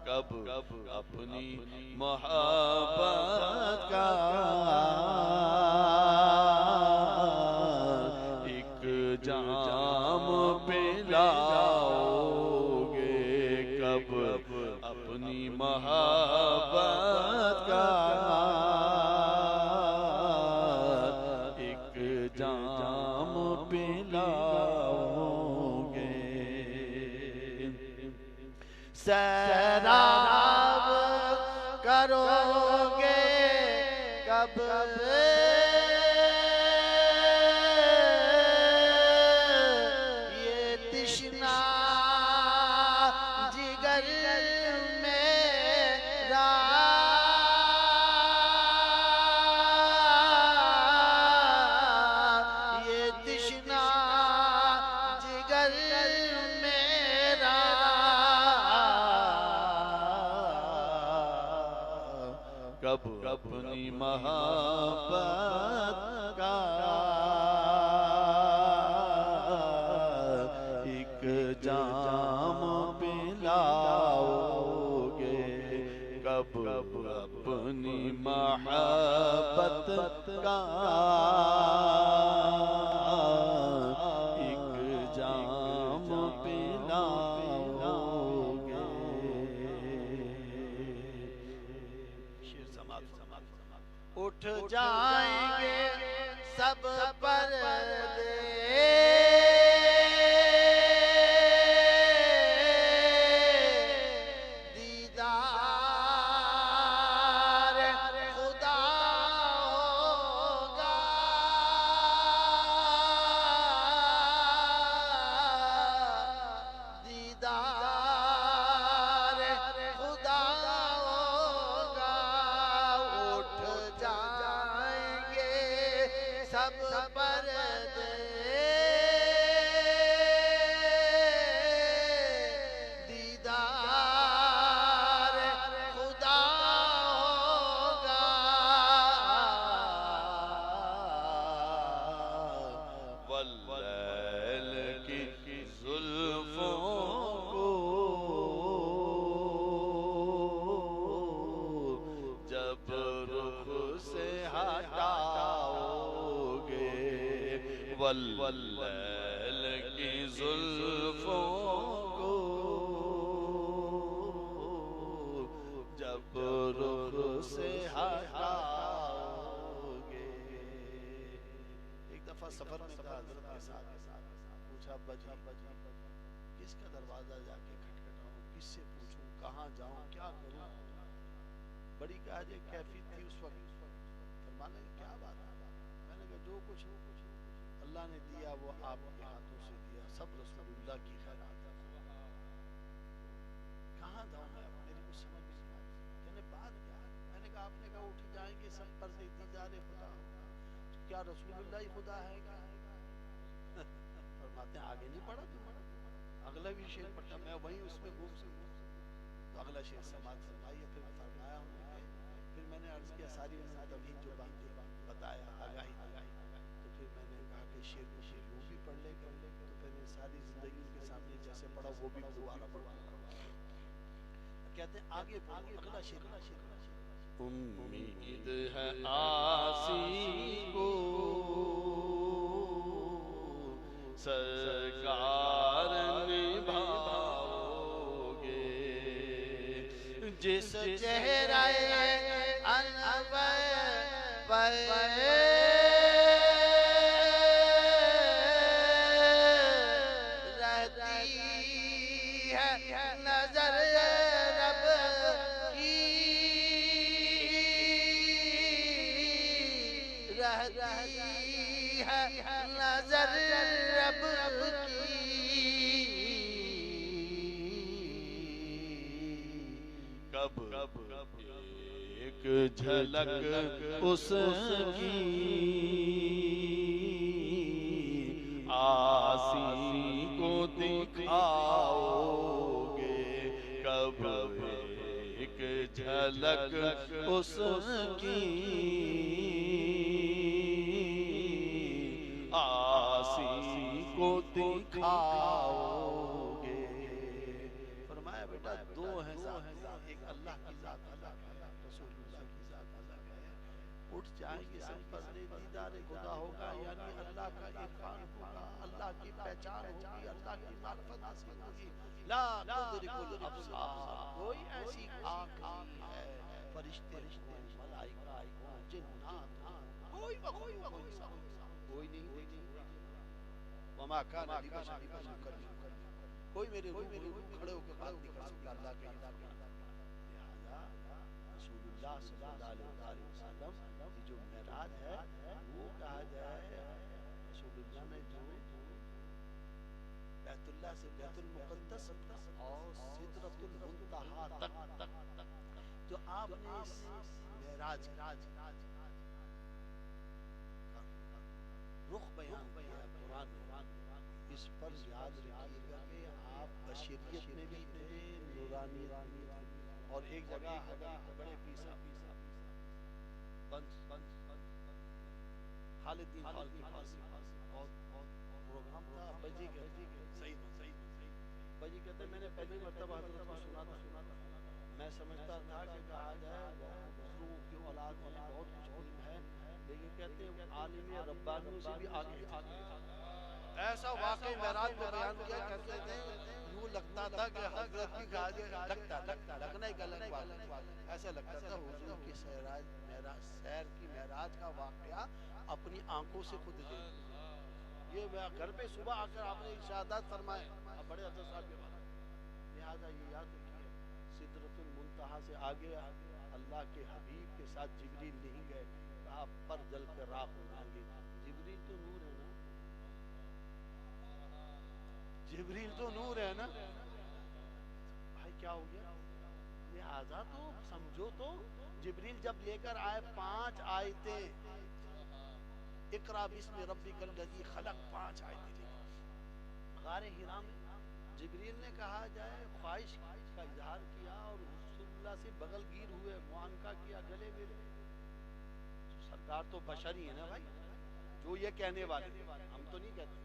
کب اپنی محبت کا ایک جام پلاؤ گے کب اپنی محبت کا ایک جام پلاؤ گے سیراب کرو گے کب یہ تشنا جگر میرا یہ تشنا جگر میرا کب اپنی محبت کا ایک جام پلاؤ گے کب اپنی محبت کا ایک جام پلاؤ گے اٹھ جائیں گے سب پردے دیدار خدا ہوگا دیدار خدا ہوگا اٹھ جائیں گے سب پردے دیدار خدا ہوگا واللیل کی زلفوں کو جب رخ سے ہٹاؤ گے واللیل کی زلفوں کو جب رخ سے ہٹاؤ گے ایک دفعہ سفر میں تھا حضرت کے ساتھ پوچھا ابا جی کس کا دروازہ جا کے کھٹکھٹاؤں، کس سے پوچھوں، کہاں جاؤں، کیا کروں؟ بڑی کیفیت تھی اس وقت۔ فرمانے لگے کیا بات ہے؟ میں نے کہا جو کچھ اللہ نے دیا وہ آپ کے ہاتھوں سے دیا، سب رسول اللہ کی خیرات ہے۔ کہاں جاؤں میں اب؟ میری کچھ سمجھ نہیں آئی۔ کہنے بات کیا ہے؟ میں نے کہا آپ نے کہا اٹھ جائیں گے سب پر سے دیدار خدا ہوگا، کیا رسول اللہ ہی خدا ہے کیا؟ فرماتے ہیں آگے نہیں پڑھا تمہارا، اگلا بھی شعر پڑھا، میں وہیں اس میں گم سکوں۔ تو اگلا شعر سماعت فرمائی، پھر فرمایا انہوں نے، پھر میں نے عرض کیا ساری انہوں نے توہین جو باندھی بتایا آگاہی، تو پھر میں نے کہا کہ شعر کو پھر یوں بھی پڑھ لے کر، تو پھر میں ساری زندگی ان کے سامنے جیسے پڑھا وہ بھی دوبارہ پڑھا۔ کہتے ہیں آگے پڑھو، اگلا شعر۔ امید ہے آسی کو سرکار نبھاؤ گے، جس چہرہ انور پر رہتی ہے نظر رب کی، رہتی ہے نظر رب کی، کب ایک جھلک اس کی آسی کو دکھاؤ گے، کب ایک جھلک اس کی آسی کو دکھاؤ گے۔ فرمایا بیٹا دو ہیں ذات، ایک اللہ کی ذات الگ ہے، رسول اللہ کی ذات الگ ہے۔ اٹھ جائیں گے سب پر دیدار خدا ہوگا، یعنی اللہ کا عرفان ہوگا، اللہ کی پہچان ہوگی، اللہ کی معرفت حاصل ہوگی۔ لا تدرک الابصار، کوئی ایسی آنکھ نہیں ہے، فرشتے ہوں، ملائکہ ہوں، جنات ہوں، کوئی مخلوق ہو انسان کوئی نہیں دیکھ سکتا۔ وما کان لبشر ان یکلمہ، کوئی میرے روبرو کھڑے ہو کے بات نہیں کر سکتا اللہ کے عرفان۔ لہذا رسول اللہ صلی اللہ علیہ وسلم کی جو معراج ہے وہ کہا جائے رسول اللہ نے جو بیت اللہ سے بیت المقدس اور سدرۃ المنتہا تک جو آپ نے اس معراج رخ بیان کیا ہے قرآن میں، اس پر یاد رکھیے گا کہ آپ بشریت میں بھی تھے، نورانیت میں بھی تھے۔ اور ایک جگہ بڑے پیر صاحب خالد دین ہال کے پاس اور پروگرام تھا، ابا جی کہتے صحیح ابا جی کہتے میں نے پہلی مرتبہ حضرت کو سنا تھا، میں سمجھتا تھا کہ کہا جائے دوسروں کی اولاد میں بہت کچھ علم ہے، لیکن کہتے ہیں عالم ربانی سے بھی آگے ایسا واقعی معراج کو بیان کیا کرتے تھے، یوں لگتا تھا کہ حضرت کی کہا جائے لگنا ایک الگ بات، ایسا لگتا تھا حضور کی سیر کی معراج کا واقعہ اپنی آنکھوں سے خود دیکھ۔ یہ گھر پہ صبح آ کر آپ نے ارشادات فرمائے، اب بڑے حضرت صاحب کے بعد لہٰذا یہ یاد رکھیے سدرۃ المنتہا سے آگے اللہ کے حبیب کے ساتھ جبریل نہیں گئے، کہا پر جل کر راہ ہوں گے۔ جبریل تو نور ہے نا، جبریل تو نور ہے نا بھائی، کیا ہو گیا؟ لہٰذا تو سمجھو تو جبریل جب لے کر آئے 5 آیتیں، اقرا بسم ربک الذی خلق، 5 آیتیں غار حرا میں جبریل نے کہا جائے خواہش کا اظہار کیا اور رسول اللہ سے بغل گیر ہوئے، معانقہ کیا، گلے ملے۔ سرکار تو بشر ہی ہے نا بھائی، جو یہ کہنے والے ہم تو نہیں کہتے،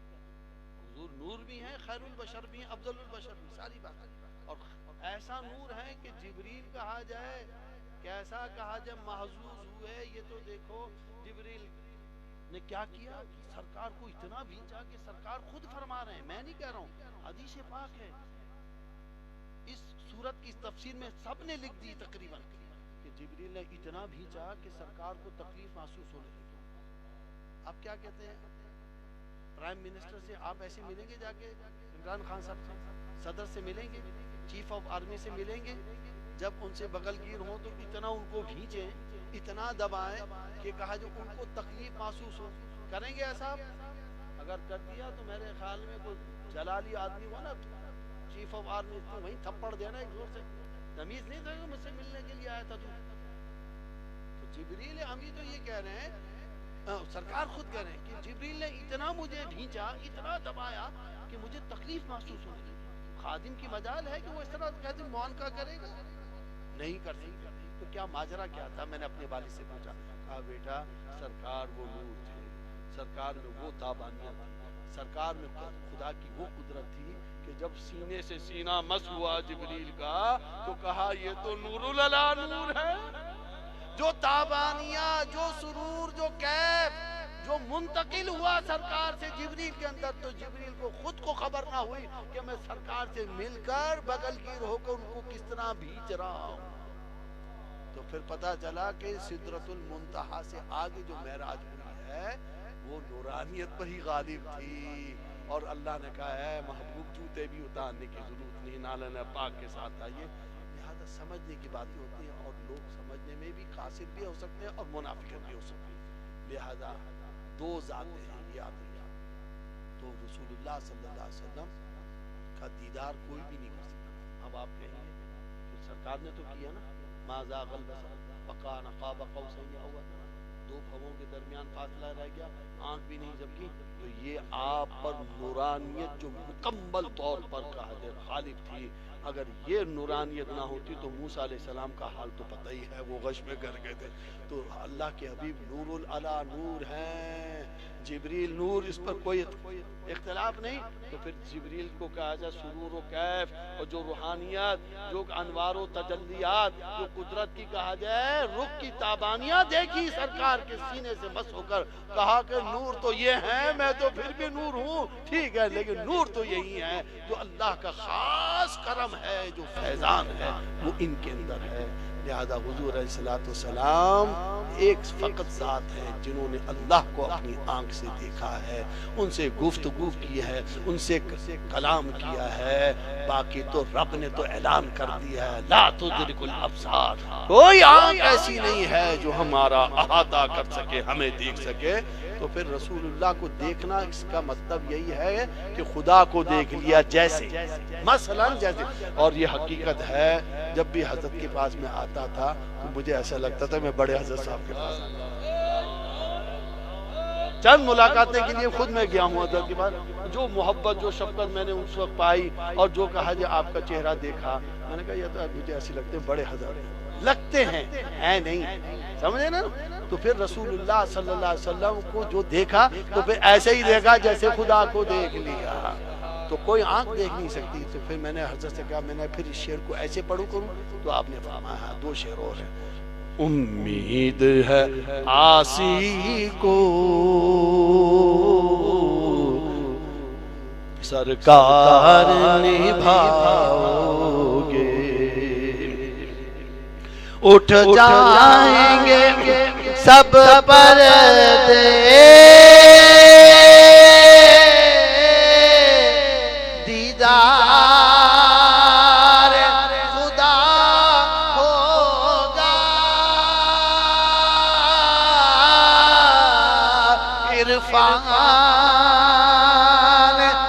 حضور نور بھی ہیں، خیر البشر بھی ہیں، افضل البشر بھی، ساری بات ہے۔ اور ایسا نور ہے کہ جبریل کہا جائے کیسا کہا جائے محظوظ ہوئے۔ یہ تو دیکھو جبریل نے کیا کیا، سرکار کو اتنا بھیجا کہ سرکار خود فرما رہے ہیں، میں نہیں کہہ رہا ہوں، حدیث پاک ہے، اس صورت کی تفسیر میں سب نے لکھ دی تقریباً کہ جبریل نے اتنا بھیجا کہ سرکار کو تکلیف محسوس ہونے لگی۔ آپ کیا کہتے ہیں پرائم منسٹر سے آپ ایسے ملیں گے جا کے عمران خان صاحب سے؟ صدر سے ملیں گے، چیف آف آرمی سے ملیں گے، جب ان سے بغل گیر ہوں تو اتنا ان کو کھینچیں، اتنا دبائیں کہ کہا جو ان کو تکلیف محسوس ہو. کریں گے ایسا؟ اگر کر دیا تو میرے خیال میں کوئی جلالی آدمی ہوا نا چیف آف آرمی، تو وہیں تھپڑ دینا ایک زور سے. تمیز نہیں تھا کہ مجھ سے ملنے کے لیے آیا تھا تو جبریل امی تو یہ کہہ رہے ہیں، سرکار خود کہہ رہے ہیں کہ جبریل نے اتنا مجھے بھینچا، اتنا دبایا کہ مجھے تکلیف محسوس ہو گئی. خادم کی مجال ہے کہ وہ اس طرح کہتے ہیں معانقہ کرے گا؟ نہیں کر سکتے. تو کیا ماجرا کیا تھا؟ میں نے اپنے والد سے پوچھا، کہا بیٹا سرکار وہ نور تھے، سرکار میں وہ تابانیاں تھی، سرکار میں خدا کی وہ قدرت تھی کہ جب سینے سے سینہ مس ہوا جبریل کا تو کہا یہ تو نور العلا نور ہے. جو تابانیاں، جو سرور، جو کیف جو منتقل ہوا سرکار سے جبریل کے اندر، تو جبریل کو خود کو خبر نہ ہوئی کہ میں سرکار سے مل کر بغل گیر ہو کر ان کو کس طرح بھیج رہا ہوں. تو پھر پتا چلا کہ سدرۃ المنتہا سے آگے جو معراج ہوئی ہے وہ نورانیت پر ہی غالب تھی. اور اللہ نے کہا ہے محبوب جوتے بھی اتارنے کی ضرورت نہیں، نالن پاک کے ساتھ آئیے. لہذا سمجھنے کی باتیں ہوتی ہیں اور لوگ سمجھنے میں بھی قاصر بھی ہو سکتے ہیں اور منافقت بھی ہو سکتی ہے. لہذا دو ذاتیں ہیں یاد رکھیں. تو رسول اللہ صلی اللہ علیہ وسلم کا دیدار کوئی بھی نہیں کر سکتا. اب آپ کہیں گے تو سرکار نے تو کیا نا، ما زاغ البصر وکان قاب قوسین او ادنی، دو بھووں کے درمیان فاصلہ رہ گیا، آنکھ بھی نہیں جھپکی. تو یہ آپ پر نورانیت جو مکمل طور پر قادر غالب تھی. اگر یہ نورانیت نہ ہوتی تو موسیٰ علیہ السلام کا حال تو پتہ ہی ہے، وہ غش میں گر گئے تھے. تو اللہ کے حبیب نور العلا نور ہیں، جبریل نور، اس پر کوئی اختلاف نہیں. تو پھر جبریل کو کہا جائے سرور و کیف اور جو روحانیت، جو انوار و تجلیات، جو قدرت کی کہا جائے رخ کی تابانیاں دیکھی سرکار کے سینے سے مس ہو کر، کہا کہ نور تو یہ ہے، میں تو پھر بھی نور ہوں ٹھیک ہے، لیکن نور تو یہی ہے جو اللہ کا خاص کرم ہے، جو فیضان ہے وہ ان کے اندر ہے. لہذا حضور علیہ السلام ایک فقط ذات ہے جنہوں نے اللہ کو اپنی آنکھ سے دیکھا ہے، ان سے گفتگو کی ہے، ان سے کلام کیا ہے. باقی تو رب نے تو اعلان کر دیا ہے لا تدرک الابصار، کوئی آنکھ ایسی نہیں ہے جو ہمارا احاطہ کر سکے، ہمیں دیکھ سکے. تو پھر رسول اللہ کو دیکھنا اس کا مطلب یہی ہے کہ خدا کو دیکھ لیا جیسے مثلا جیسے. اور یہ حقیقت ہے، جب بھی حضرت کے پاس میں آتا تھا تو مجھے ایسا لگتا تھا میں بڑے حضرت صاحب کے پاس چند ملاقاتیں کے لیے خود میں گیا ہوں حضرت کے پاس. جو محبت، جو شفقت میں نے اس وقت پائی اور جو کہا جی آپ کا چہرہ دیکھا، میں نے کہا یہ تو مجھے ایسے لگتے ہیں بڑے حضرت لگتے ہیں نہیں، سمجھے نا. تو پھر رسول اللہ صلی اللہ علیہ وسلم کو جو دیکھا تو پھر ایسے ہی دیکھا جیسے خدا کو دیکھ لیا. تو کوئی آنکھ دیکھ نہیں سکتی. تو پھر میں نے حضرت سے کہا میں نے پھر اس شعر کو ایسے پڑھوں کروں؟ تو آپ نے فرمایا دو شعر اور ہیں. امید ہے عاصی کو سرکار نبھاؤ گے، اٹھ جائیں گے سب پردے دیدار خدا ہوگا، عرفان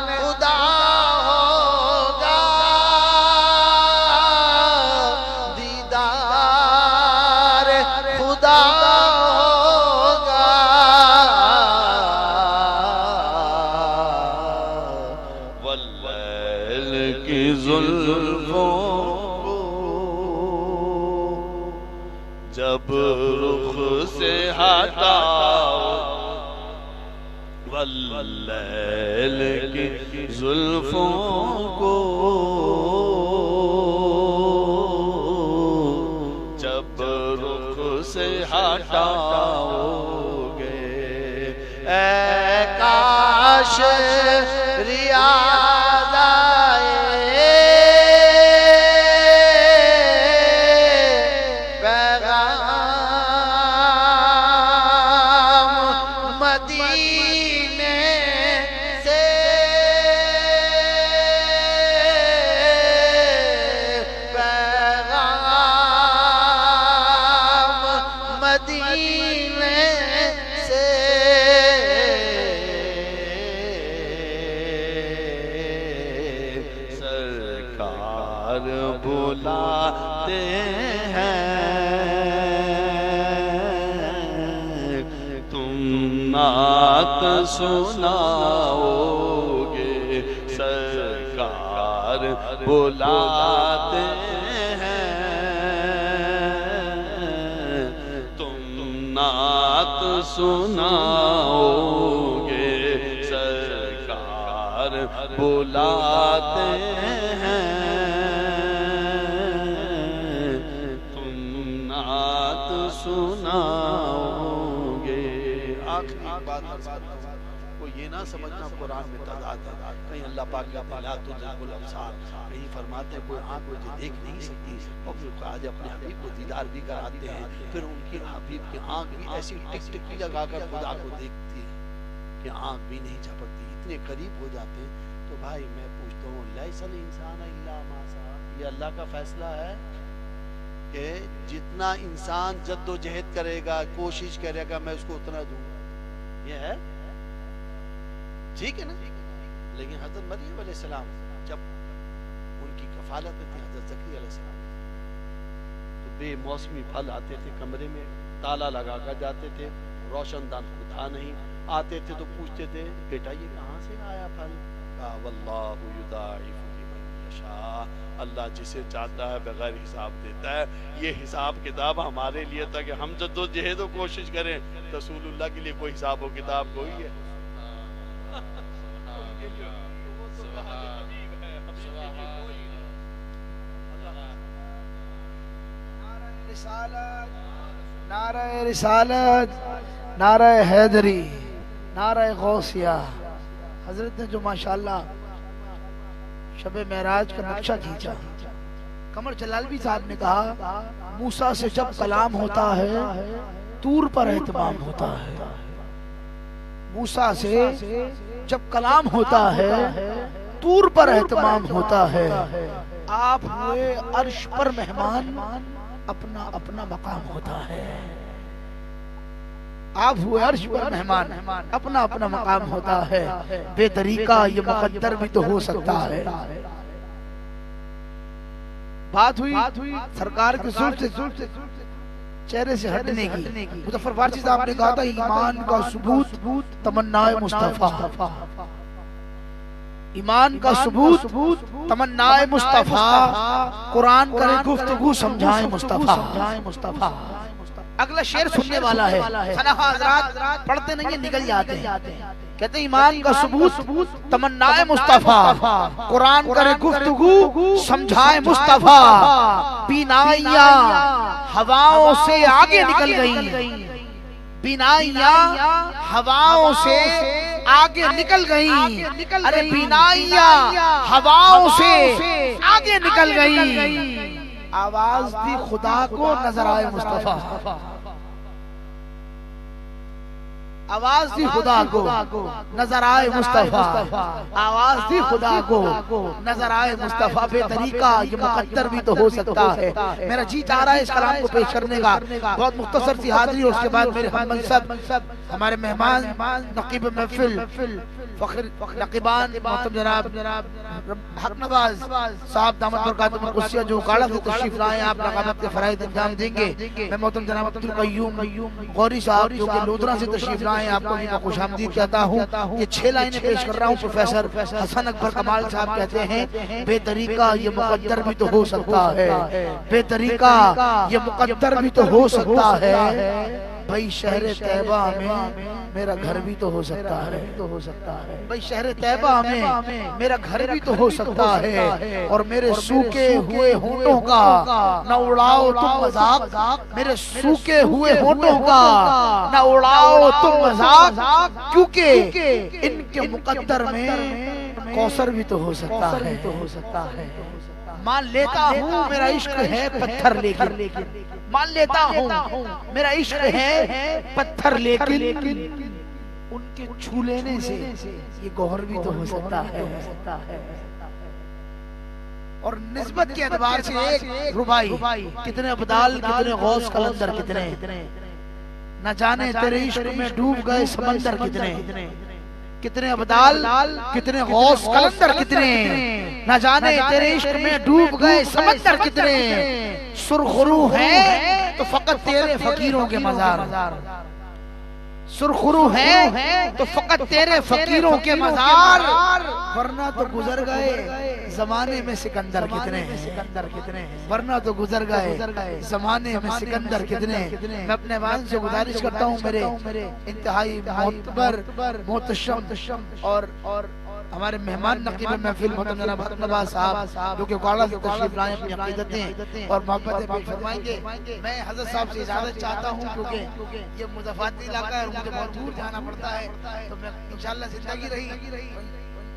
خدا ہوگا، دیدار خدا ہوگا. واللیل کی زلفوں کو جب رخ سے ہٹاؤ، واللیل کی زلفوں کو جب رخ سے ہٹاؤ گے، اے کاش ریاض آئے پیغام مدینے سے، بلاتے ہیں، تم نعت سناؤ گے سرکار بلاتے ہیں، تم نعت سناؤ گے سرکار بلاتے ہیں، تم نعت سناؤ گے۔ آخری بات کو یہ نہ سمجھنا قرآن میں تعداد ہے، کہیں اللہ پاک کہتے ہیں لا تدرک الابصار، کہیں فرماتے ہیں کوئی آنکھ مجھے دیکھ نہیں سکتی، اور پھر آج اپنے حبیب کو دیدار بھی کراتے ہیں، پھر ان کی حبیب کی آنکھ بھی ایسی ٹک ٹکی لگا کر خدا کو دیکھتی ہے کہ آنکھ بھی نہیں جھپکتی، اتنے قریب ہو جاتے ہیں۔ تو بھائی میں پوچھتا ہوں لیس الانسان الا ما سعى، یہ اللہ کا فیصلہ ہے کہ جتنا انسان جد و جہد کرے گا، کوشش کرے گا، میں اس کو اتنا دوں گا، یہ ہے ٹھیک ہے نا؟ لیکن حضرت مریم علیہ السلام جب ان کی کفالت میں تھی حضرت زکریا علیہ السلام، تو بے موسمی پھل آتے تھے کمرے میں، تالا لگا کر جاتے تھے، روشن دان تھا نہیں، آتے تھے تو پوچھتے تھے بیٹا یہ کہاں سے آیا پھل؟ کہا واللہ یضاعف لمن یشاء، اللہ جسے چاہتا ہے بغیر حساب دیتا ہے۔ یہ حساب کتاب ہمارے لیے تھا کہ ہم جد و جہد و کوشش کریں، رسول اللہ کے لیے کوئی حساب و کتاب کوئی ہے؟
نعرہ رسالت، نعرہ حیدری، نعرہ غوثیہ۔ حضرت نے جو ماشاءاللہ شب معراج کا نقشہ کھینچا، قمر جلالوی صاحب نے کہا موسیٰ سے جب کلام ہوتا ہے طور پر اہتمام ہوتا ہے، موسیٰ سے جب کلام ہوتا ہے طور پر اہتمام ہوتا ہے، آپ ہوئے عرش پر مہمان، اپنا اپنا مقام ہوتا ہے، آپ ہوئے عرش پر مہمان، اپنا اپنا مقام ہوتا ہے، بے طریقہ یہ مقدر بھی تو ہو سکتا ہے۔ بات ہوئی سرکار کے زلف سے چہرے سے ہٹنے کی، مظفر فارسی صاحب نے کہا تھا ایمان کا ثبوت تمنا مصطفیٰ، ایمان کا ثبوت تمنا مصطفیٰ، قرآن کرے گفتگو سمجھائے مصطفیٰ۔ اگلا شعر سننے والا ہے، سنہا حضرات پڑھتے نہیں ہیں نکل جاتے ہیں، کہتے ہیں ایمان کا ثبوت تمنا مصطفیٰ، قرآن کرے گفتگو سمجھائے مصطفیٰ، بینائیاں ہواؤں سے آگے نکل گئی، بینائیاں ہواؤں سے آگے نکل گئی، ارے بینائیاں ہواؤں سے آگے نکل گئی، آواز دی خدا کو نظر آئے مصطفیٰ، آواز دی خدا کو نظر آئے مصطفیٰ، آواز دی خدا کو نظر آئے مصطفیٰ، بے طریقہ یہ مقدر بھی تو ہو سکتا ہے۔ میرا جی چاہ رہا ہے اس کلام کو پیش کرنے کا، بہت مختصر سی حاضری، اور اس کے بعد میرے ہم منصب ہمارے مہمان نقیب محفل فخر نقیبان محترم جناب حق نواز صاحب دامت برکاتہم القدسیہ جو اکاڑہ سے تشریف لائے، آپ رقابت کے فرائض انجام دیں گے۔ میں محترم جناب عبدالقیوم غوری صاحب جو کہ لودھرا سے تشریف لائے، آپ کو بھی میں خوش آمدید کہتا ہوں۔ یہ 6 لائنیں پیش کر رہا ہوں، پروفیسر حسن اکبر کمال صاحب کہتے ہیں بے طریقہ یہ مقدر بھی تو ہو سکتا ہے، بے طریقہ یہ مقدر بھی تو ہو سکتا ہے، بھائی شہر طیبہ میں میرا گھر بھی تو ہو سکتا ہے، بھائی شہر طیبہ میں میرا گھر بھی تو ہو سکتا ہے، اور میرے سوکے ہوئے ہونٹوں کا نہ اڑاؤ تم مذاق، میرے سوکے ہوئے ہونٹوں کا نہ اڑاؤ تم مذاق، کیونکہ ان کے مقدر میں کوثر بھی تو ہو سکتا ہے۔ مان لیتا ہوں میرا عشق ہے پتھر لیکن، مان لیتا ہوں میرا عشق ہے پتھر لیکن ان کے چھو لینے سے یہ گوہر بھی تو ہو سکتا ہے۔ اور نسبت کے اعتبار سے ایک ربائی، کتنے ابدال کتنے غوث قلندر کتنے، نہ جانے تیرے عشق میں ڈوب گئے سمندر کتنے، کتنے ابدال، کتنے غوث قلندر، کتنے نہ جانے تیرے عشق میں ڈوب گئے سمندر کتنے، سرخرو ہیں تو فقط تیرے فقیروں کے مزار، سرخرو ہیں تو فقط تیرے فقیروں کے مزار، ورنہ تو گزر گئے زمانے میں سکندر کتنے ہیں، ورنہ تو گزر گئے زمانے میں سکندر کتنے ہیں۔ میں اپنے بھائیوں سے گزارش کرتا ہوں، میرے انتہائی معتبر محتشم اور ہمارے مہمان نقیب محفل محترم جناب حسن نواز صاحب جو کہ گواڑہ سے تشریف لائے، اپنی عقیدتیں اور محبتیں پیش فرمائیں گے۔ میں حضرت صاحب سے اجازت چاہتا ہوں کیونکہ یہ مضافاتی علاقہ ہے اور مجھے بہت دور جانا پڑتا ہے، تو میں انشاءاللہ زندگی رہی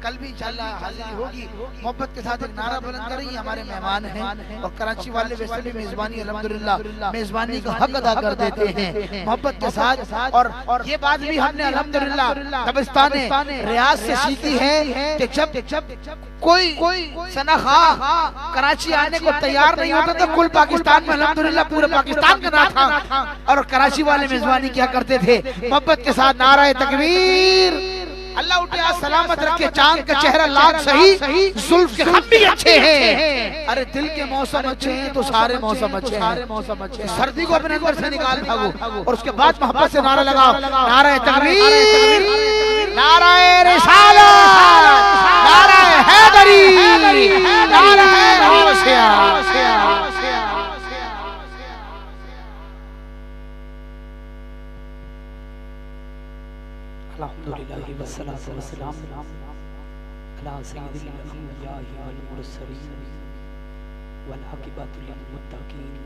کل بھی انشاءاللہ حاضری ہوگی۔ محبت کے ساتھ ایک نعرہ بلند کریں، ہمارے مہمان ہیں اور کراچی والے ویسے بھی میزبانی الحمدللہ میزبانی کا حق ادا کر دیتے ہیں محبت کے ساتھ، اور یہ بات بھی ہم نے الحمدللہ دبستان ریاض سے سیکھی ہے کہ جب کوئی سنخواہ کراچی آنے کو تیار نہیں ہوتا تو کل پاکستان میں الحمدللہ پورے پاکستان کا نام تھا اور کراچی والے میزبانی کیا کرتے تھے۔ محبت کے ساتھ نعرہ تکبیر، اللہ اٹھے سلامت رکھے، چاند کا چہرہ لاکھ صحیح، زلف کے خط بھی اچھے ہیں، ارے دل کے موسم اچھے ہیں تو سارے موسم اچھے ہیں، سردی کو اپنے اندر سے نکال بھاگو اور اس کے بعد محبت سے نعرہ لگاؤ، نعرہ تکبیر، نعرہ رسالت، نعرہ حیدری، نعرہ غوثیہ۔
الحمدللہ والصلاة والسلام علی سید الانبیاء والمرسلین والعاقبۃ للمتقین،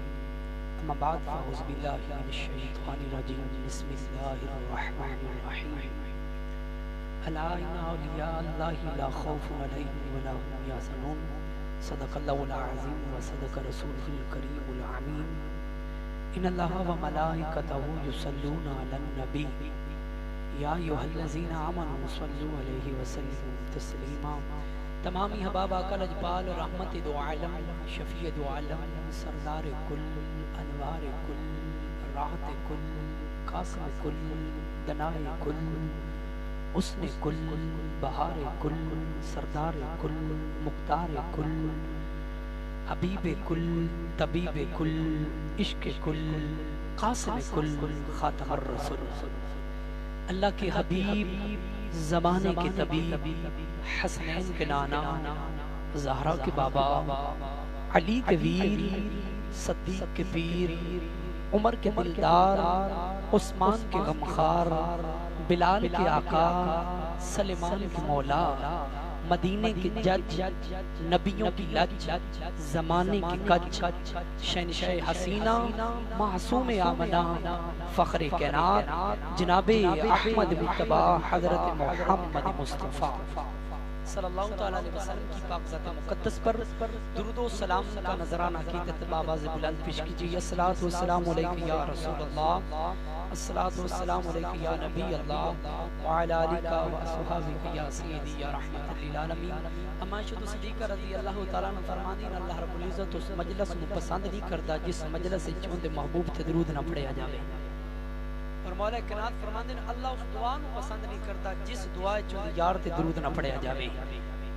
اما بعد فاعوذ باللہ من الشیطان الرجیم، بسم اللہ الرحمن الرحیم، الا ان اولیاء اللہ لا خوف علیہم ولا هم یحزنون، صدق اللہ العظیم وصدق رسولہ الکریم الامین، ان اللہ وملائکتہ یصلون علی النبی یا ایھا الذین آمنوا صلوا علیہ وسلم تسلیما۔ تمامی حباب آقا اجبال رحمت دو عالم، شفیع دو عالم، سردار کل، انوار کل، راحت کل، قاسم کل، دنائے کل، حسن کل، بہار کل، سردار کل، مختار کل، حبیب کل، طبیب کل، عشق کل، قاسم کل، خاتم الرسول، اللہ کے حبیب، زمانے کے طبیب، حسنین کے نانا، زہرا کے بابا، علی کے ویر، صدیق کے پیر، عمر کے دلدار، عثمان کے غمخار، بلال کے آقا، سلیمان کے مولا، مدینے کے جج، نبیوں کی لج، زمانے کی کج، شہنشاہ حسینہ، معصوم آمنہ، فخر کائنات، جناب احمد مجتبی حضرت محمد مصطفیٰ صلی اللہ تعالیٰ علیہ وسلم کی پاک ذات مقدس پر درود و سلام کا نظرانہ عقیدت بآواز بلند پیش کیجیے۔ الصلاۃ والسلام علیک یا رسول اللہ، الصلاۃ والسلام علیک یا نبی اللہ، وعلی آلک و اصحابک یا سیدی یا رحمت للعالمین۔ اما شد صدیق رضی اللہ تعالیٰ عنہ فرماندین اللہ رب العزت اس مجلس میں پسند نہیں کرتا جس مجلس سے چوندے محبوب تے درود نہ پڑھیا جاوے، اور مولا کائنات فرماندین اللہ اس دعا نو پسند نہیں کرتا جس دعا چوندے یار تے درود نہ پڑھیا جاوے،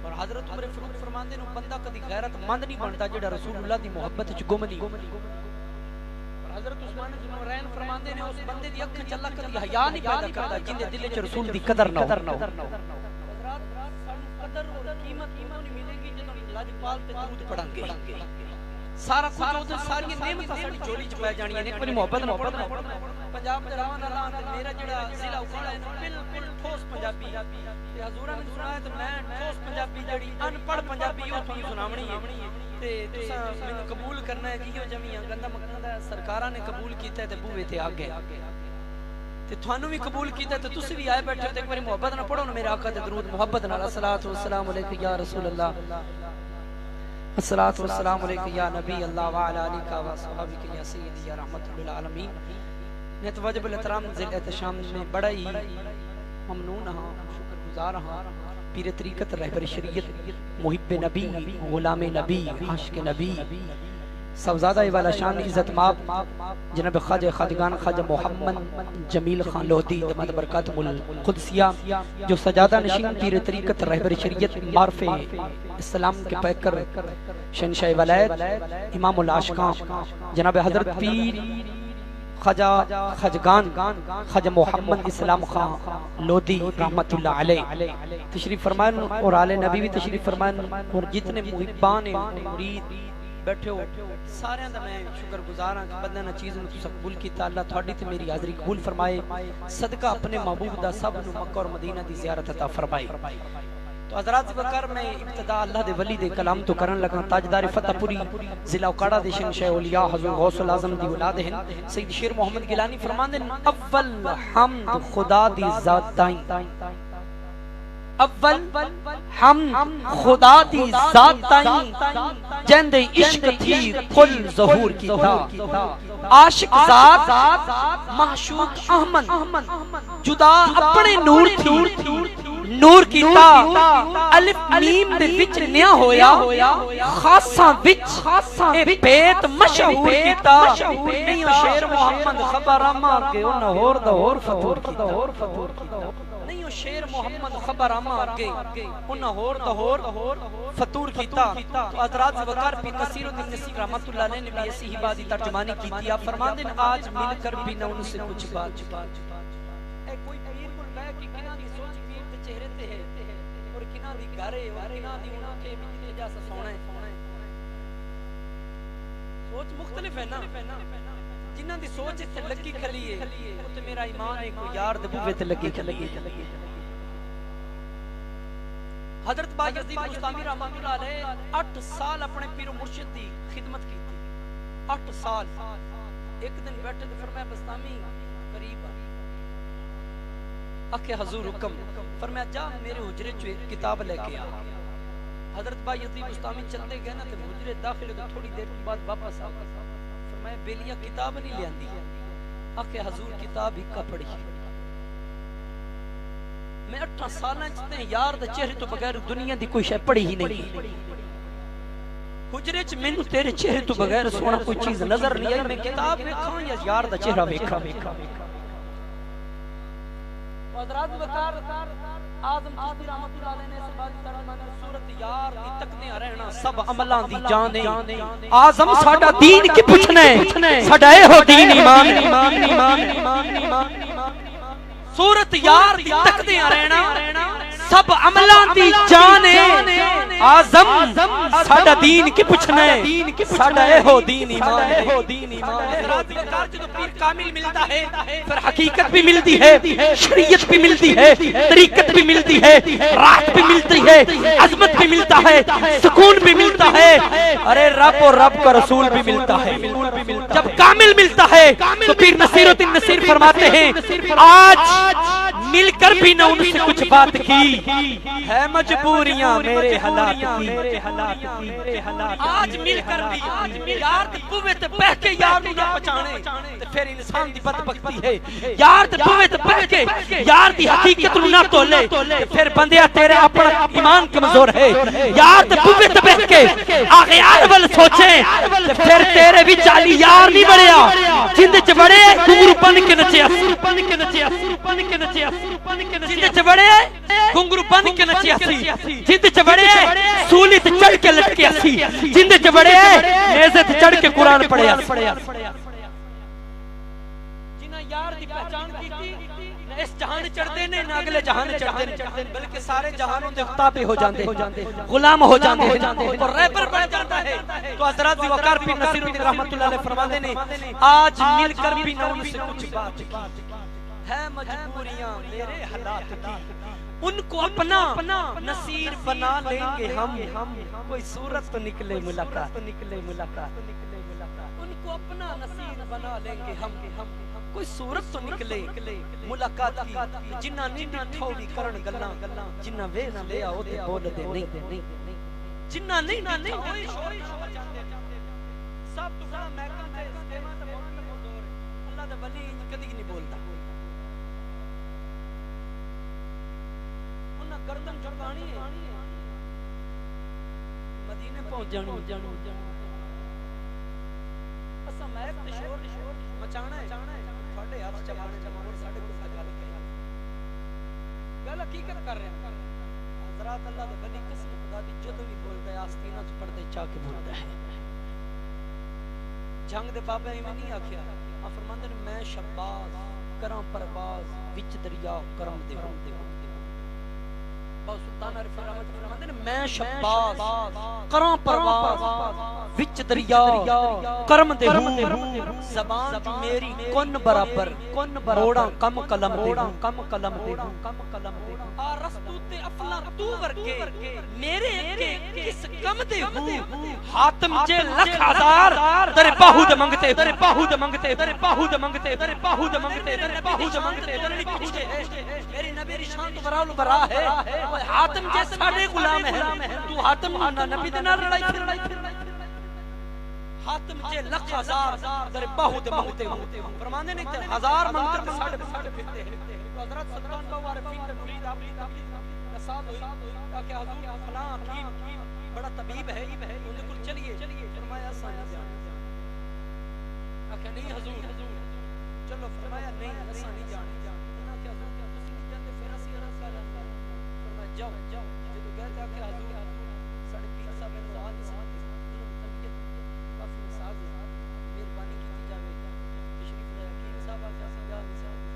اور حضرت عمر فاروق فرماندین بندہ کدی غیرت مند نہیں بنتا جڑا رسول اللہ دی محبت وچ گم نہیں، اور حضرت عثمان بن نورین فرماندے نے اس بندے دی اکھ چلا کدی حیا نہیں پیدا کرتا جن دے دل وچ رسول دی قدر نہ ہو۔ حضرات سانو قدر اور قیمت کیوں نہیں ملے گی جدوں لاج پال تے درود پڑھاں گے، سارا کچھ او تے ساری نعمتاں ساڈی جولی چ پے جانیاں نے، اپنی محبت نہ پڑھنا۔ پنجاب دے رواں اللہ تے میرا جڑا ضلع اکھاڑا ہے بالکل ٹھوس پنجابی تے حضوراں نے سنایا تے میں ٹھوس پنجابی جڑی ان پڑھ پنجابی او تھانوں سناونی ہے تے تساں مینوں قبول کرنا ہے جیو جمیاں گندا مکھندا سرکاراں نے قبول کیتا تے بوئے تے آ گئے تے تھانوں بھی قبول کیتا تے تسی بھی آئے بیٹھے تے ایک بار محبت نہ پڑھو میرے آقا تے درود محبت نال، الصلاۃ والسلام علیک یا رسول اللہ، الصلاۃ والسلام علیک یا نبی اللہ، وعلی آلک و اصحابک یا سیدی یا رحمت للعالمین۔ نیت واجب الاحترام ذیل احتشام میں بڑا ہی ممنون ہاں، شکر گزار ہاں، پیر طریقت رہبر شریعت، محب نبی، غلام نبی، عاشق نبی، صاحبزادہ والا شان عزت ماب جناب خواجہ خواجگان خواجہ محمد جمیل خان لودھی دامت برکاتہ القدسیہ جو سجادہ نشین پیر طریقت رہبر شریعت معرف اسلام کے پیکر شہنشاہ ولایت امام العاشقاں جناب حضرت پیر خواجہ خواجگان خواجہ محمد اسلام خان لودھی رحمت اللہ علیہ تشریف فرمائیں اور آل نبی بھی تشریف فرمائیں اور جتنے محبان مرید بیٹھے ہو سارے دا میں شکر گزار ہاں کہ بدلے نہ چیز نو تساں قبول کیتا اللہ تہاڈی تے میری حاضری قبول فرمائے صدقہ اپنے محبوب دا سب نو مکہ اور مدینہ دی زیارت عطا فرمائے تو حضرات وقار میں ابتدا اللہ دے ولی دے کلام تو کرن لگا تاجدار فتح پوری ضلع اوکاڑا دے شہنشاہ اولیاء حضور غوث العظم دی اولاد ہیں سید شیر محمد گیلانی فرماندے اول حمد خدا دی ذات تائیں اول حمد خدا دی ذات تائیں جند عشق تھی کل ظہور کی تھا عاشق ذات معشوق احمد جدا اپنے نور تھی نور کیتا الف میم دے وچ نیا ہویا خاصاں وچ اے بیت مشہور کیتا نہیں شیر محمد خبر اما کے انہ ہور دا ہور فطور کیتا نہیں شیر محمد خبر اما کے انہ ہور دا ہور فطور کیتا تو حضرات وقار پی نصیر الدین نصیر رحمت اللہ علیہ نے بھی ایسی ہی بازی ترجمانی کی تھی آپ فرما دیں آج مل کر بھی نہ ان سے کچھ بات اے کوئی پیر کو گئے کہ کنہ دی سوچ پیر تے چہرے تے ہے اور کنہ دی گھرے اور کنہ دی انہاں کے بھی جیسا سونا ہے سوچ مختلف ہے نا جنہ دی سوچ تے لگی کھلی ہے وہ تے میرا ایمان ہے کوئی یار دبوے تے لگی کھلی حضرت بایزید بستامی رحمت اللہ علیہ 8 سال اپنے پیر و مرشد دی خدمت کی تھی 8 سال ایک دن بیٹھے تو فرمایا بستامی قریب آکے حضور حکم فرمایا جا میرے حجرے جو کتاب لے کے آ حضرت بایزید بستامی چلتے گئے نا تو حجرے داخل تو تھوڑی دیر بعد واپس آ فرمایا بیلیا کتاب نہیں لے آندی آکے حضور کتاب ہی کا پڑھی میں 8 سالہ جتنے یار دا چہرے تو بغیر دنیا دی کوئی شے پڑھی ہی نہیں حجرے چ مینوں تیرے چہرے تو بغیر سونا کوئی چیز نظر نہیں آئی میں کتاب ویکھاں یا یار دا چہرہ ویکھاں حضرات وقار اعظم چشتی رحمت اللہ علیہ نے سبادی ترجمانی صورت یار دی تکنے رہنا سب عملاں دی جانے اعظم ساڈا دین کی پوچھنا ہے ساڈا اے ہو دین ایمان صورت یار دی تکنے رہنا سب عملاں دی جانے اعظم ساڈا دین کی پوچھنا ہے ساڈا اے ہو دین ایمان حضرات وقار جو پیر کامل ملتا ہے پھر حقیقت بھی ملتی ہے شریعت بھی ملتی ہے طریقت بھی ملتی ہے راحت بھی ملتی ہے عظمت بھی ملتا ہے سکون بھی ملتا ہے ارے رب اور رب کا رسول بھی ملتا ہے جب کامل ملتا ہے تو پیر نصیر الدین نصیر فرماتے ہیں آج مل کر بھی نہ ان سے کچھ بات کی ہے مجبوریاں میرے حالات کی آج مل کر بھی یار تے پوے تے بہ کے یار نو نہ پہچانے تے پھر انسان دی بدبختی ہے یار تے پوے تے بہ کے یار دی حقیقت نو نہ تولے تے پھر بندیا تیرے اپنا ایمان کمزور ہے یار تے پوے تے بہ کے اغیار ول سوچے تے پھر تیرے وچ علی یار نہیں بڑیا جند چ بڑے گھنگرو بن کے نچے جند چ بڑے گھنگرو بن کے نچے اسی جند چ بڑے سولی تے چڑھ کے لٹکے اسی جند چ بڑے نیزے تے چڑھ کے قرآن پڑھے جنہاں یار دی پہچان کیتی اس جہان چڑھتے نے نہ اگلے جہان چڑھتے بلکہ سارے جہانوں دے تابع ہو جاندے غلام ہو جاندے اور رہبر بن جاتا ہے تو حضرات وقار پیر نصیر الدین رحمت اللہ علیہ فرماتے نے آج مل کر بھی نہ ان سے کچھ بات کی ہے مجبوریاں میرے حالات کی ان کو اپنا نصیر بنا لیں گے ہم کوئی صورت تو نکلے ملاقات ان کو اپنا نصیر بنا لیں گے ہم کوئی صورت تو نکلے ملاقات کی جنہ نہیں ٹھوڑی کرن گلاں جنہ ویکھ لے آؤ تے بول دے نہیں جنہ نہیں ہوئی شوری شوری جاندے سب تو بڑا محکم تے استعمال تے موت دور اللہ دا ولی کدی نہیں بولدا انہاں گردن جھکانی ہے مدینے پہنچ جانو اساں میں تے شور مچانا ہے تھوڑے ہاتھ چلانے چلانے ساڈے کو گل کہی گل حقیقت کر رہے ہیں حضرات اللہ دے ولی قسم خدا دی جدوں بھی بولدا ہے آستیناں وچ پردے چا کے بولدا ہے جنگ دے بابا ایویں نہیں آکھیا آ فرماندے نے میں شباز کراں پرواز وچ دریا کرم دے باو سلطان عارف رحمت فرماندے نے میں شباز کراں پرواز وچ دریا کرم دے زبان میری کن برابر موڑاں کم قلم دے آ رستو تے افلا تو ورگے میرے کے کس کم دے حاتم جے لکھ ہزار تیرے باہو دے منگتے تیرے باہو دے منگتے تیرے باہو دے منگتے تیرے باہو دے منگتے تیرے باہو دے منگتے تیرے پیچھے میری نبی دی شان تو براول برا ہے حاتم جے ساڈے غلام ہے تو حاتم نبی دے نال لڑائی پھر حاتم جے لکھ ہزار تیرے باہو دے منگتے فرماندے نے تے ہزار منگتے تے ساڈے پھرتے ہیں تو حضرت سلطان باو عارفین دے مرید آپ کی نصاب ہوئی کہ حضور فلاں حکیم بڑا طبیب ہے انہوں کو چلیے فرمایا اساں نہیں جانا کہ نہیں حضور چلو فرمایا نہیں اساں نہیں جانا انہاں کہ حضور تسی نہیں جاندے پھر اسی عرض کر فرمایا جاؤ جدوں گئے تے کہ حضور ساڈے پیر صاحب نے آواز ساتھ طبیعت کافی نساز مہربانی کی جاوے تشریف لے حکیم صاحب آ کے جا نہیں سکتے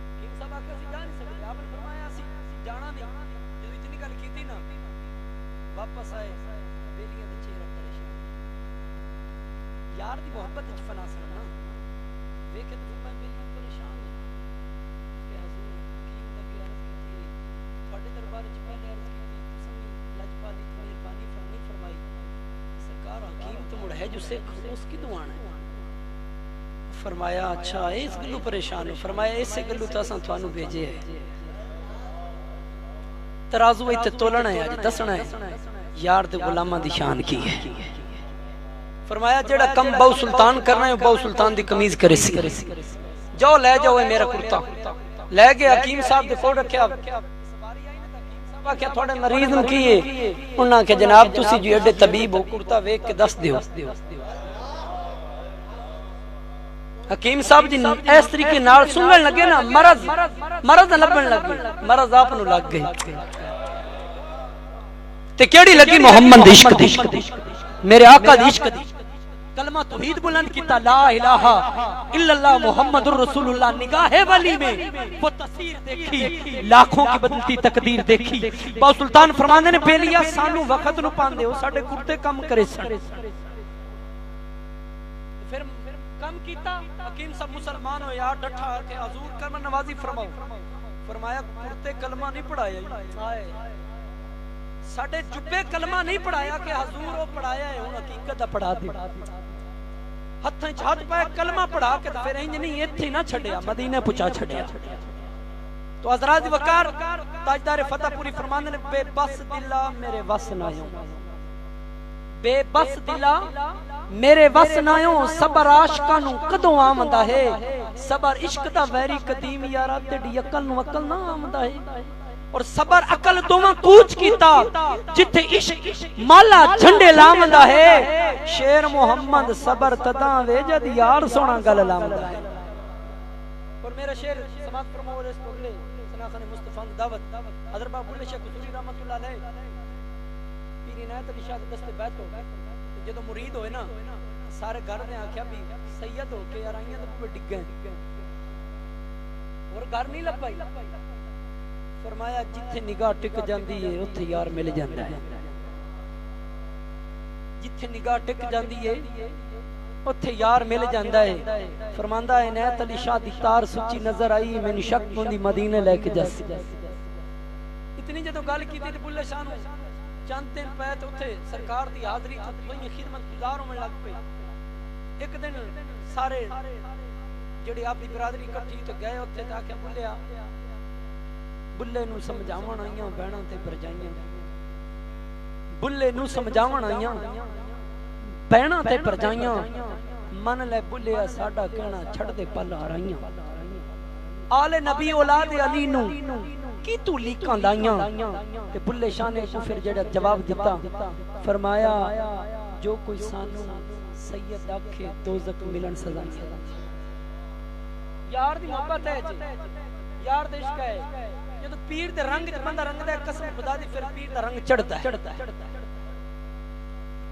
حکیم صاحب آ کے جا نہیں سکتے آپ نے فرمایا اسی جانا نہیں جدوں اتنی گل کیتی نا واپس آئے بیلیاں دے چہرہ پریشان یار دی محبت وچ فنا سنا ویکھے تے فرمایا بیلیاں پریشان کہ حضور حکیم دا کی عرض کیتی تھوڑے دربار وچ پہلے عرض کیتی تسیں لجپالی تے مہربانی فرمائی سرکار حکیم تے مڑ ہے جو سکھ اس کی دعان ہے فرمایا اچھا اس گلو پریشان ہو فرمایا اس گلو تو اساں تھانوں بھیجے ہے ترازو ایتھے تولنا ہے اج دسنا ہے یار دے غلاماں دی شان کی ہے فرمایا جڑا کم باو سلطان کرنا ہے باو سلطان دی قمیض کرے سی جاؤ لے جاؤ اے میرا کرتا لے گیا حکیم صاحب دے کول رکھیا کیا تھوڑے مریض نوں کیے انہاں کہ جناب تسی جو ایڈے طبیب ہو کرتا ویکھ کے دس دیو حکیم صاحب جی اس طریقے نال سنگن لگے نا مرض لبن لگے مرض آپ نو لگ گئی تے کیڑی لگی محمد دی عشق دی میرے آقا دی عشق دی کلمہ توحید بلند کیتا لا الہ الا اللہ محمد الرسول اللہ نگاہ ولی میں وہ تصویر دیکھی لاکھوں کی بدلتی تقدیر دیکھی باو سلطان فرماندے نے بیلیا سانو وقت نو پاندے ہو ساڈے کرتے کم کرے سن پھر کم کیتا حکیم صاحب مسلمان ہو یار ڈٹھا کہ حضور کرم نوازی فرماؤ فرمایا کرتے کلمہ نہیں پڑھایا ساڈے جبے کلمہ نہیں پڑھایا کہ حضور وہ پڑھایا ہے ہن حقیقت دا پڑھا دے ہتھاں وچ ہاتھ پائے کلمہ پڑھا کے پھر انج نہیں ایتھے نہ چھڈیا مدینے پہنچا چھڈیا تو حضرات وقار تاجدار فتح پوری فرماندے نے بے بس دلا میرے وس نہ آیو بے بس دلا میرے وس نہ آیو صبر عاشقاں نوں کدوں آوندا ہے صبر عشق دا ویری قدیم یارا تیری عقل نوں عقل نہ آوندا ہے اور صبر عقل دوواں کوچ کیتا جتھے عشق مالا جھنڈے لاوندا ہے شیر محمد صبر تداں وے جد یار سونا گل لاوندا ہے اور میرا شعر سماعت فرماؤ اس کو اگلے سناخان مصطفیٰ دعوت حضرت بابا بلے شیخ حضوری رحمت اللہ علیہ پیر عنایت علی شاہ دستے بیت ہو جدوں مرید ہوئے نا سارے گھر نے آکھیا بھی سید ہو کے یار آئیاں تے بوے ڈگ گئے اور گھر نہیں لبائی فرمایا جتھے نگاہ ٹک جاندی ہے اوتھے یار مل جاندا ہے جتھے نگاہ ٹک جاندی ہے اوتھے یار مل جاندا ہے فرماندا ہے عنایت علی شاہ دی تار سچی نظر آئی مینوں شک ہوندی مدینے لے کے جس اتنی جدوں گل کیتی تے بلے شاہ نوں چند دن پے تے اوتھے سرکار دی حاضری وچ خدمت گزار ہون لگ پئی ایک دن سارے جڑی آپ دی برادری اکٹھی تے گئے اوتھے جا کے بولیا بلے نو سمجھاون آئیاں بہناں تے پرجائیاں بلے نو سمجھاون آئیاں بہناں تے پرجائیاں من لے بلیا ساڈا کہنا چھڑ دے پل آ رہیاں آل نبی اولاد علی نو کی تو لیکاں لائیاں تے بلے شاہ نے کو پھر جڑا جواب دیتا فرمایا جو کوئی سانو سید آکھے دوزخ ملن سزا یار دی محبت ہے جی یار دے عشق ہے جب پیر دے رنگ تے بندہ رنگ دے قسم خدا دی پھر پیر دا رنگ چڑھتا ہے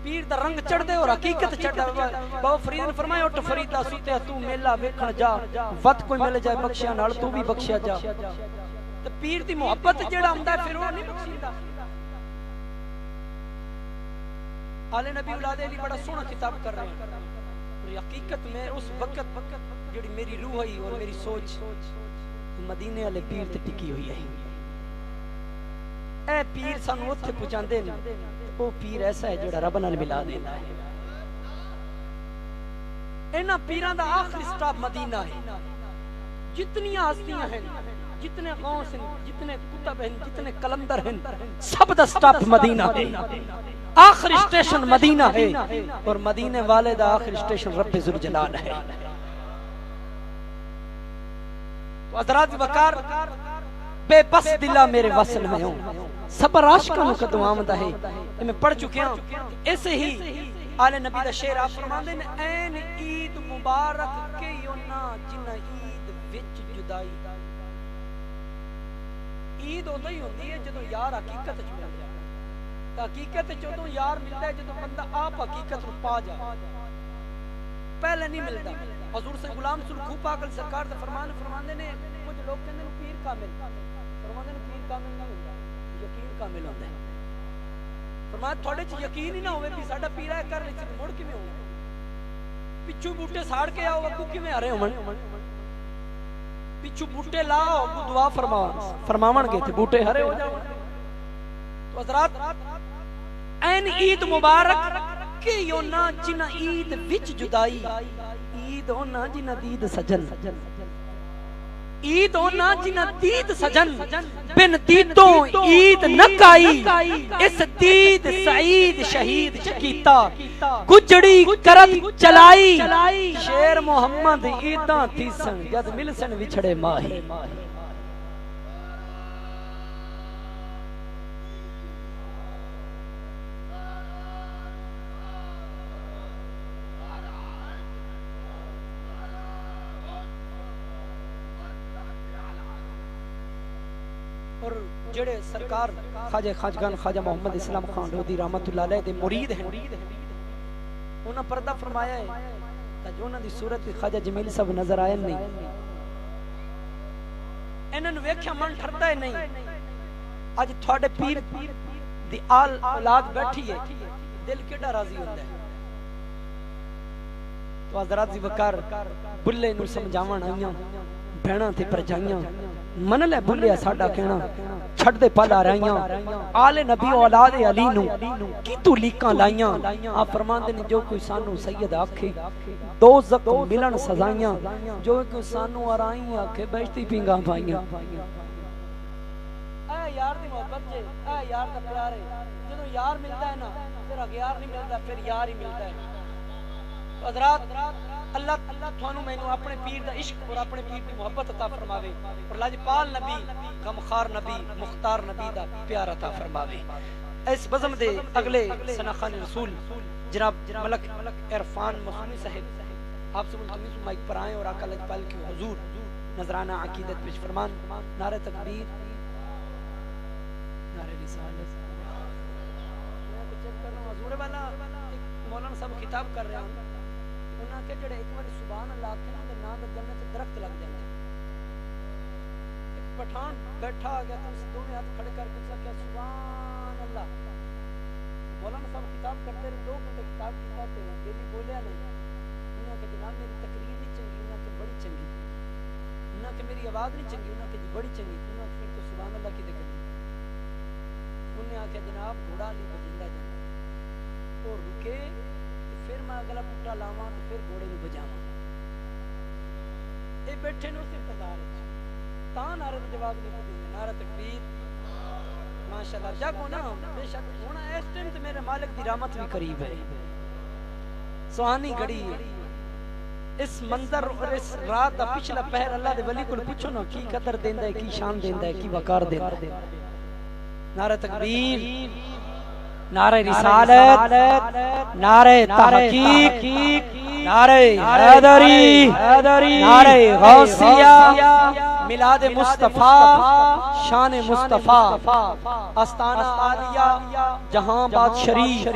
پیر دا رنگ چڑھ دے اور حقیقت چڑھ دے بابا فرید نے فرمایا اٹھ فریدا سوتے تو میلہ ویکھن جا وقت کوئی مل جائے بخشیا نال تو بھی بخشیا جا تے پیر دی محبت جیڑا ہوندا ہے پھر وہ نہیں بخشیندا آل نبی اولاد علی بڑا سونا کتاب کر رہے ہیں اور حقیقت میں اس وقت جڑی میری روح ہے اور میری سوچ مدینے والے پیر تے ٹکی ہوئی ہے اے پیر سانو اوتھے پہنچاندے نے وہ پیر ایسا ہے جڑا رب نال ملا دیندا ہے انہاں پیراں دا آخری سٹاپ مدینہ ہے جتنی ہستیاں ہیں جتنے غوث ہیں جتنے کتب ہیں جتنے کلندر ہیں سب دا سٹاپ مدینہ ہے آخری سٹیشن مدینہ ہے اور مدینے والے دا آخری سٹیشن رب ذوالجلال ہے تو حضرات وقار بے بس دلا میرے وصل میں ہوں صبر عاشقاں کا دعامدہ ہے میں پڑھ چکے ہیں ایسے ہی آل نبی دا شعر آپ فرماندے نے این عید مبارک کے یونا جن عید وچ جدائی عید ادو ہی ہوندی ہے جدوں یار حقیقت وچ مل جائے حقیقت جدوں یار ملتا ہے جدوں بندہ آپ حقیقت نو پا جائے پہلے نہیں ملتا حضور سے غلام سلخو پاک سرکار دے فرماندے نے کچھ لوگ کہندے نے پیر کامل فرماندے نے پیر کامل نہیں ہوندا یقین کامل ہوندا ہے فرمایا تھوڑے چ یقین ہی نہ ہوے کہ ساڈا پیر ہے کر لے مڑ کیویں ہونا پچھو بوٹے ساڑ کے آؤ اگو کیویں آ رہے ہون پچھو بوٹے لاؤ اگو دعا فرماون گے تے بوٹے ہرے ہو جاون تو حضرات این عید مبارک کہ یونا جنا عید وچ جدائی عید ہونا جنا دید سجن عید ہونا جنا دید سجن بن دیدوں عید نکائی اس دید سعید شہید چکیتا گجڑی کرت چلائی شیر محمد عیداں تیسن جد ملسن وچھڑے ماہی اور جڑے سرکار خواجہ خواجگان خواجہ محمد اسلام خان لودھی رحمت اللہ علیہ دے مرید ہیں انہاں پردہ فرمایا ہے تا جو انہاں دی صورت خواجہ جمیل صاحب نظر آئے نہیں انہاں نو ویکھیا من ٹھردا ہے نہیں اج تھوڑے پیر دی آل اولاد بیٹھی ہے دل کیڑا راضی ہوندا ہے تو حضرات دی وقار بلے نو سمجھاون آئیاں بہناں تے پرجائیاں من لے بھولیا ساڈا کہنا چھڑ دے پل آ رہیاں آل نبی اولاد علی نو کی تو لیکاں لائیاں آپ فرماندے نے جو کوئی سانو سید آکھے دوزخ ملن سزائیاں جو کوئی سانو آرائیں آکھے بہشتی پینگاں پائیاں اے یار دی محبت جے اے یار دا پیار ہے جدوں یار ملتا ہے نا پھر اغیار نہیں ملتا پھر یار ہی ملتا ہے حضرات اللہ تھانو مینوں اپنے پیر دا عشق اور اپنے پیر دی محبت عطا فرماوے اور لاجپال نبی غمخوار نبی مختار نبی دا پیار عطا فرماوے اس بزم دے اگلے سناخان رسول جناب ملک عرفان مصنوعی صاحب آپ سے منتظر مائک پر آئیں اور آقا لاجپال کے حضور نظرانہ عقیدت پیش فرمان نعرہ تکبیر نعرہ رسالت میں تو چیک کر رہا ہوں حضور والا مولانا صاحب خطاب کر رہے ہیں انہاں کہ جڑے ایک بار سبحان اللہ آکھے نا تے نام دا جنت درخت لگ جاندے ایک پٹھان بیٹھا آ گیا تو اس دونوں ہاتھ کھڑے کر کے کہا سبحان اللہ مولانا صاحب خطاب کرتے رہے 2 گھنٹے خطاب کیتا تے بیلی بولیا نہیں انہاں کہ جناب میری تقریر نہیں چنگی انہاں کہ بڑی چنگی انہاں کہ میری آواز نہیں چنگی انہاں کہ جی بڑی چنگی انہاں کہ تو سبحان اللہ کی ذکر انہوں نے آکھیا جناب گھوڑا علی بجیندا جناب اور رکے پھر میں اگلا پٹا لاواں تے پھر گھوڑے نو بجاواں اے بیٹھے نو صرف انتظار ہے تاں نعرہ دا جواب نہیں دیندے نعرہ تکبیر ماشاءاللہ جگ ہونا بے شک ہونا اس ٹائم تے میرے مالک دی رحمت بھی قریب ہے سہانی گھڑی اس منظر اور اس رات دا پچھلا پہر اللہ دے ولی کول پوچھو نا کی قدر دیندا ہے کی شان دیندا ہے کی وقار دیندا ہے نعرہ تکبیر نعرہ رسالت، نعرہ تحقیق، نعرہ حیدری، نعرہ غوثیہ، میلاد مصطفیٰ، شان مصطفیٰ، آستانہ عالیہ، جہاں باد شریف۔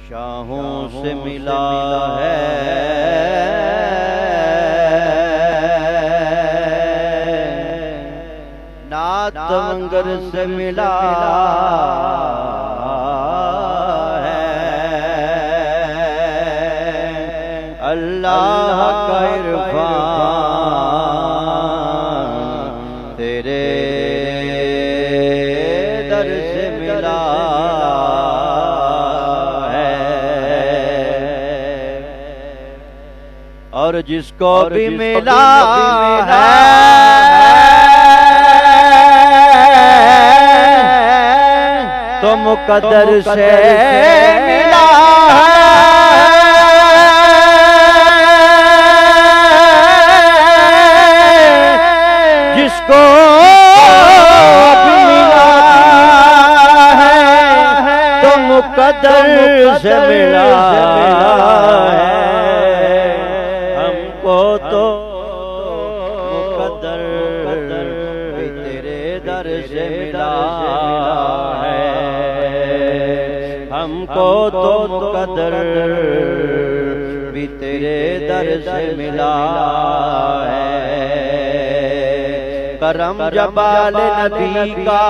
شاہوں سے ملا ہے نعت منگر سے ملا ہے اللہ کا عرفان تیرے در سے ملا اور جس کو بھی ملا ہے تو مقدر سے ملا ہے جس کو بھی ملا ہے تو مقدر سے ملا ہے تو مقدر بھی تیرے در سے ملا ہے ہم کو تو مقدر بھی تیرے در سے ملا ہے کرم جبال نبی کا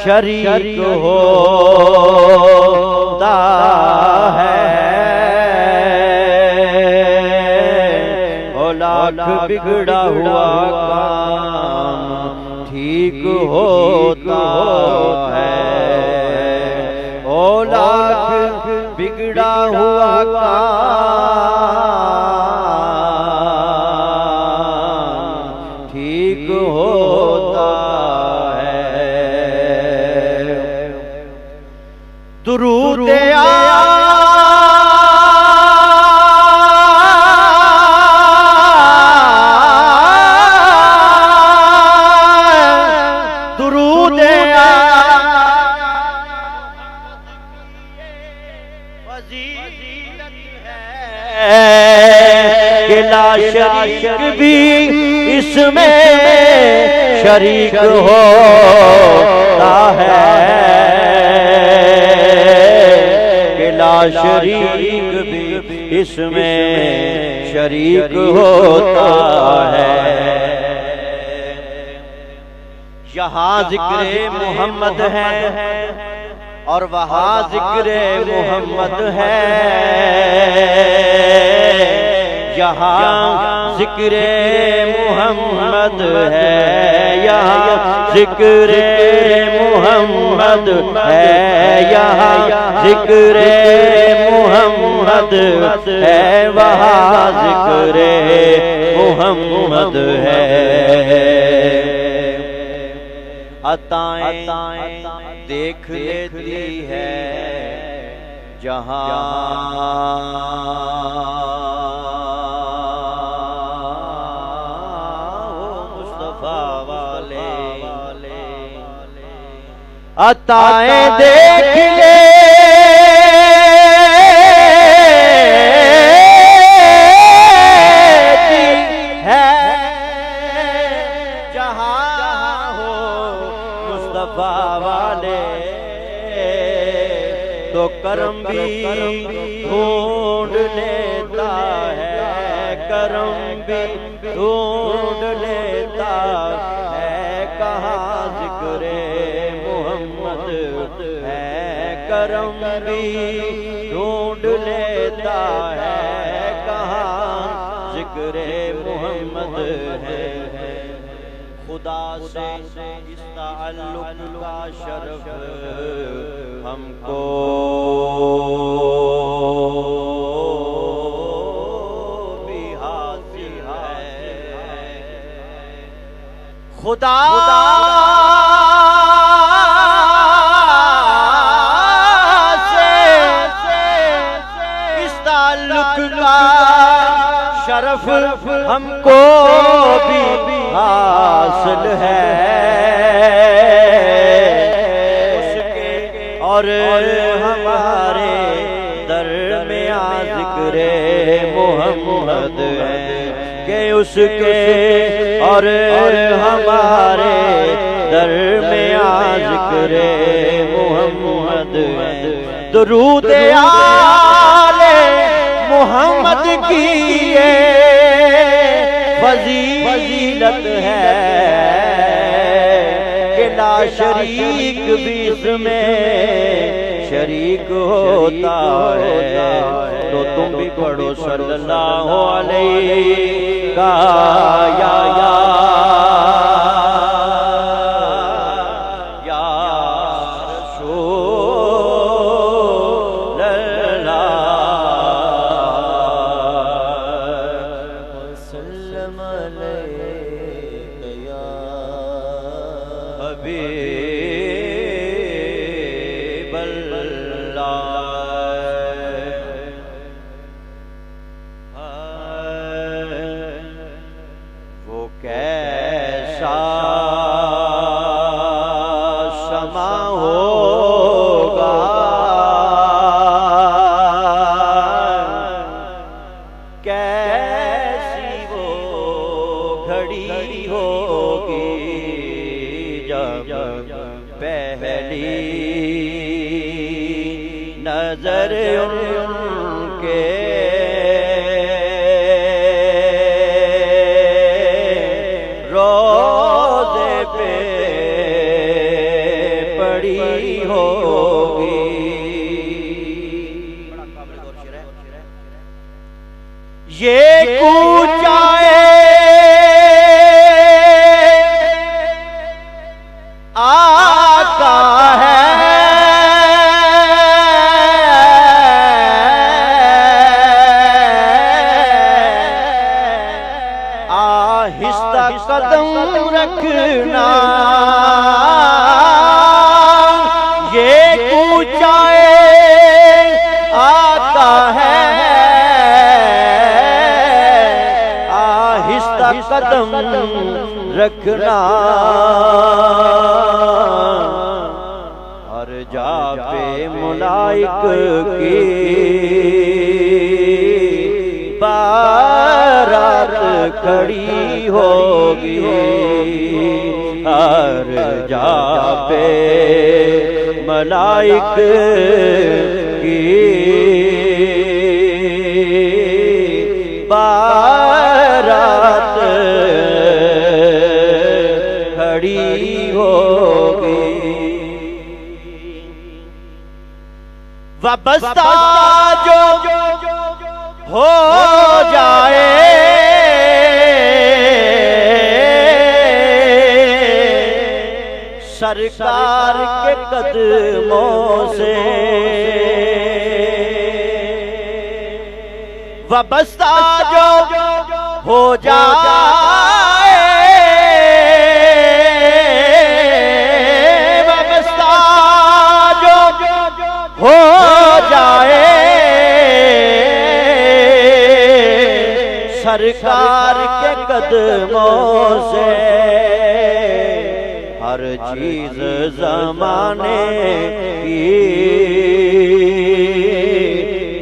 شریک ہوتا ہے لاکھ بگڑا ہوا کام ٹھیک ہوتا ہے او لاکھ بگڑا ہوا کام ٹھیک ہوتا ہے درود لا شریک بھی اس میں شریک ہوتا ہے کہ لا شریک بھی اس میں شریک ہوتا ہے یہاں ذکر محمد ہے اور وہاں ذکر محمد ہے یہاں ذکر محمد ہے یہاں ذکر محمد ہے یہاں ذکر محمد ہے وہاں ذکر محمد ہے عطائیں دیکھ لیتی ہے جہاں عطائیں دیکھ لیتی ہے جہاں ہو مصطفیٰ والے تو کرم بھی ڈھونڈ لیتا ہے کرم بھی ڈھونڈ لیتا ہے کہاں ذکر محمد ہے کرم بھی ڈھونڈ لے ہے کہاں ذکر محمد ہے خدا سے اس تعلق کا شرف ہم کو بھی حاصل ہے خدا شرف ہم کو بھی حاصل ہے اس کے اور ہمارے درمیان ذکر محمد ہے کہ اس کے اور ہمارے درمیان ذکر محمد ہے درود آل محمد کی فضیلت ہے کہ لا شریک بھی اس میں شریک ہوتا ہے تو تم بھی پڑھو صلی اللہ علیہ یا نظر ان کے روضے پہ پڑی ہوگی یہ کوچائے آقا ہے قدم رکھنا یہ کوچائے آقا ہے آہستہ قدم رکھنا ہر جا پہ ملائک کی بارات کھڑی ہوگی ہر جا پہ ملائک کی بارات کھڑی ہوگی وابستہ جو ہو جائے سرکار کے قدموں سے وابستہ جو ہو جائے وابستہ جو ہو جائے سرکار کے قدموں سے ہر چیز زمانے کی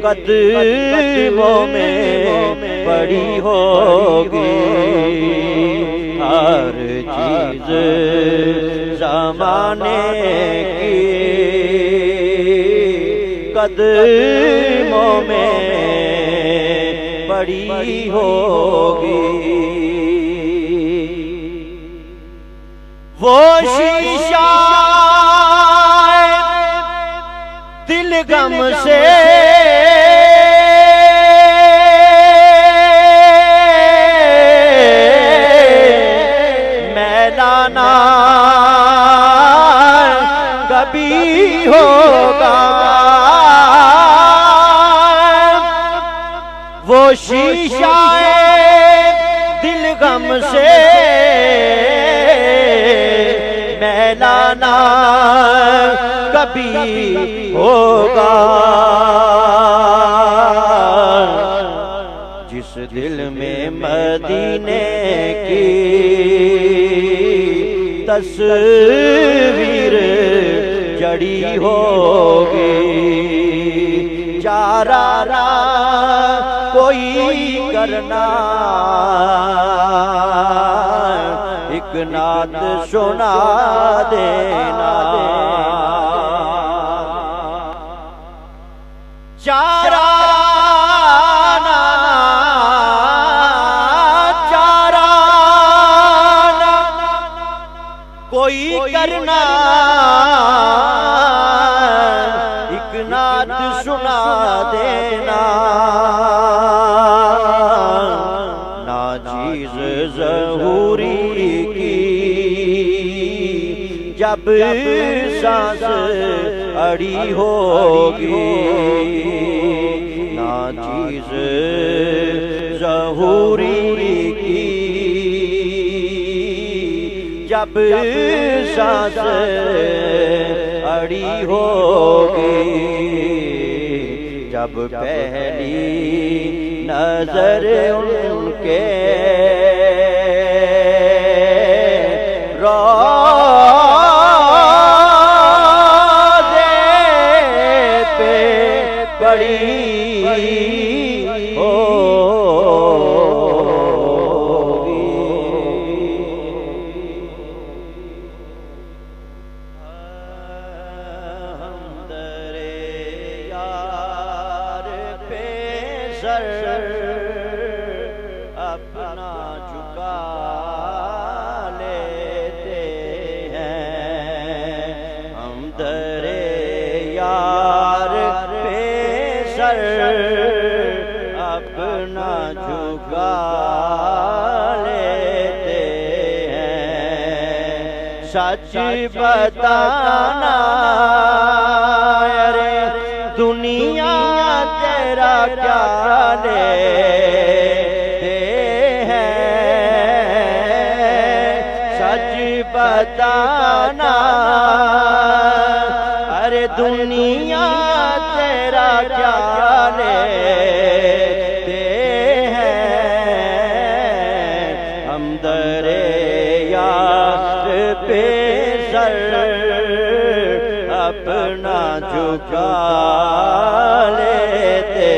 قدموں میں پڑی ہوگی ہر چیز زمانے کی قدموں میں پڑی ہوگی وہ شیشہ دل غم سے وہ شیشہ دل غم سے میلانا کبھی ہوگا، جس دل میں مدینے کی تصویر جڑی ہوگی، چارہ نہ کوئی کرنا، ایک نعت سنا دینا، چارہ کوئی کرنا، ایک نعت سنا دینا، ناچیز ظہوری کی جب سانس اڑی ہوگی، ناچیز ظہوری کی جب سانس اڑی ہوگی، جب پہلی نظر ان کے روضے پہ پڑی ہوگی، اپنا جھکا لیتے ہیں، ہم در یار پہ سر اپنا جھکا لیتے ہیں، سچ بتانا ارے دنیا تیرا کیا لیتے ہیں، سچ بتانا ارے دنیا تیرا کیا لیتے ہیں، ہم در یار پہ سر اپنا جھکا لیتے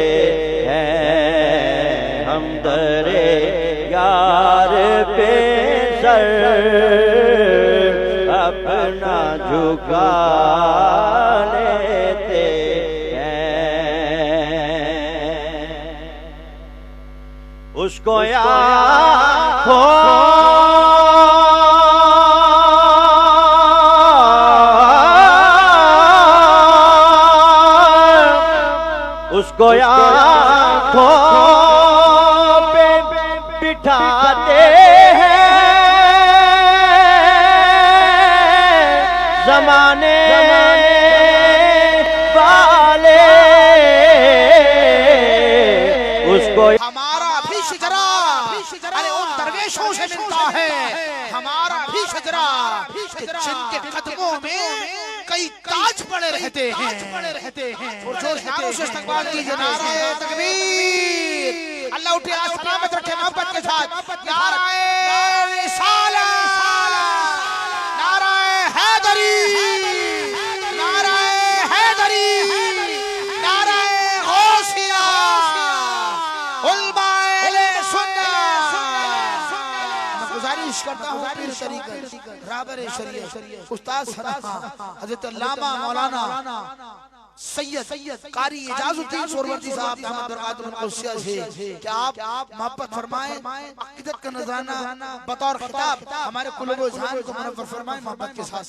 ہیں، ہم در یار پہ سر اپنا جھکا لیتے ہیں، اس کو یاد ہو اس کو آنکھوں پہ بٹھاتے ہیں، زمانے والے اس کو
ہمارا بھی شجرا ارے ان درویشوں سے ملتا ہے، ہمارا بھی شجرا جن کے قدموں میں کئی تاج پڑے رہتے ہیں، اور جو نعروں سے استقبال کیجئے، نعرہ تکبیر، اللہ اٹھے سلامت رکھے محبت کے ساتھ، نعرہ رسالت، نعرہ حیدری، نعرہ حیدری، نعرہ غوثیہ، علماء اہل سنت۔ میں گزارش کرتا ہوں پیر طریقت رابر شریعت استاد سرحا حضرت علامہ مولانا سید قاری اعجاز الدین سہروردی صاحب دامت برکاتہ القدسیہ سے کہ آپ محبت فرمائیں، عقیدت کا نذرانہ بطور خطاب ہمارے قلوب و ذہن کو منور فرمائیں محبت کے ساتھ۔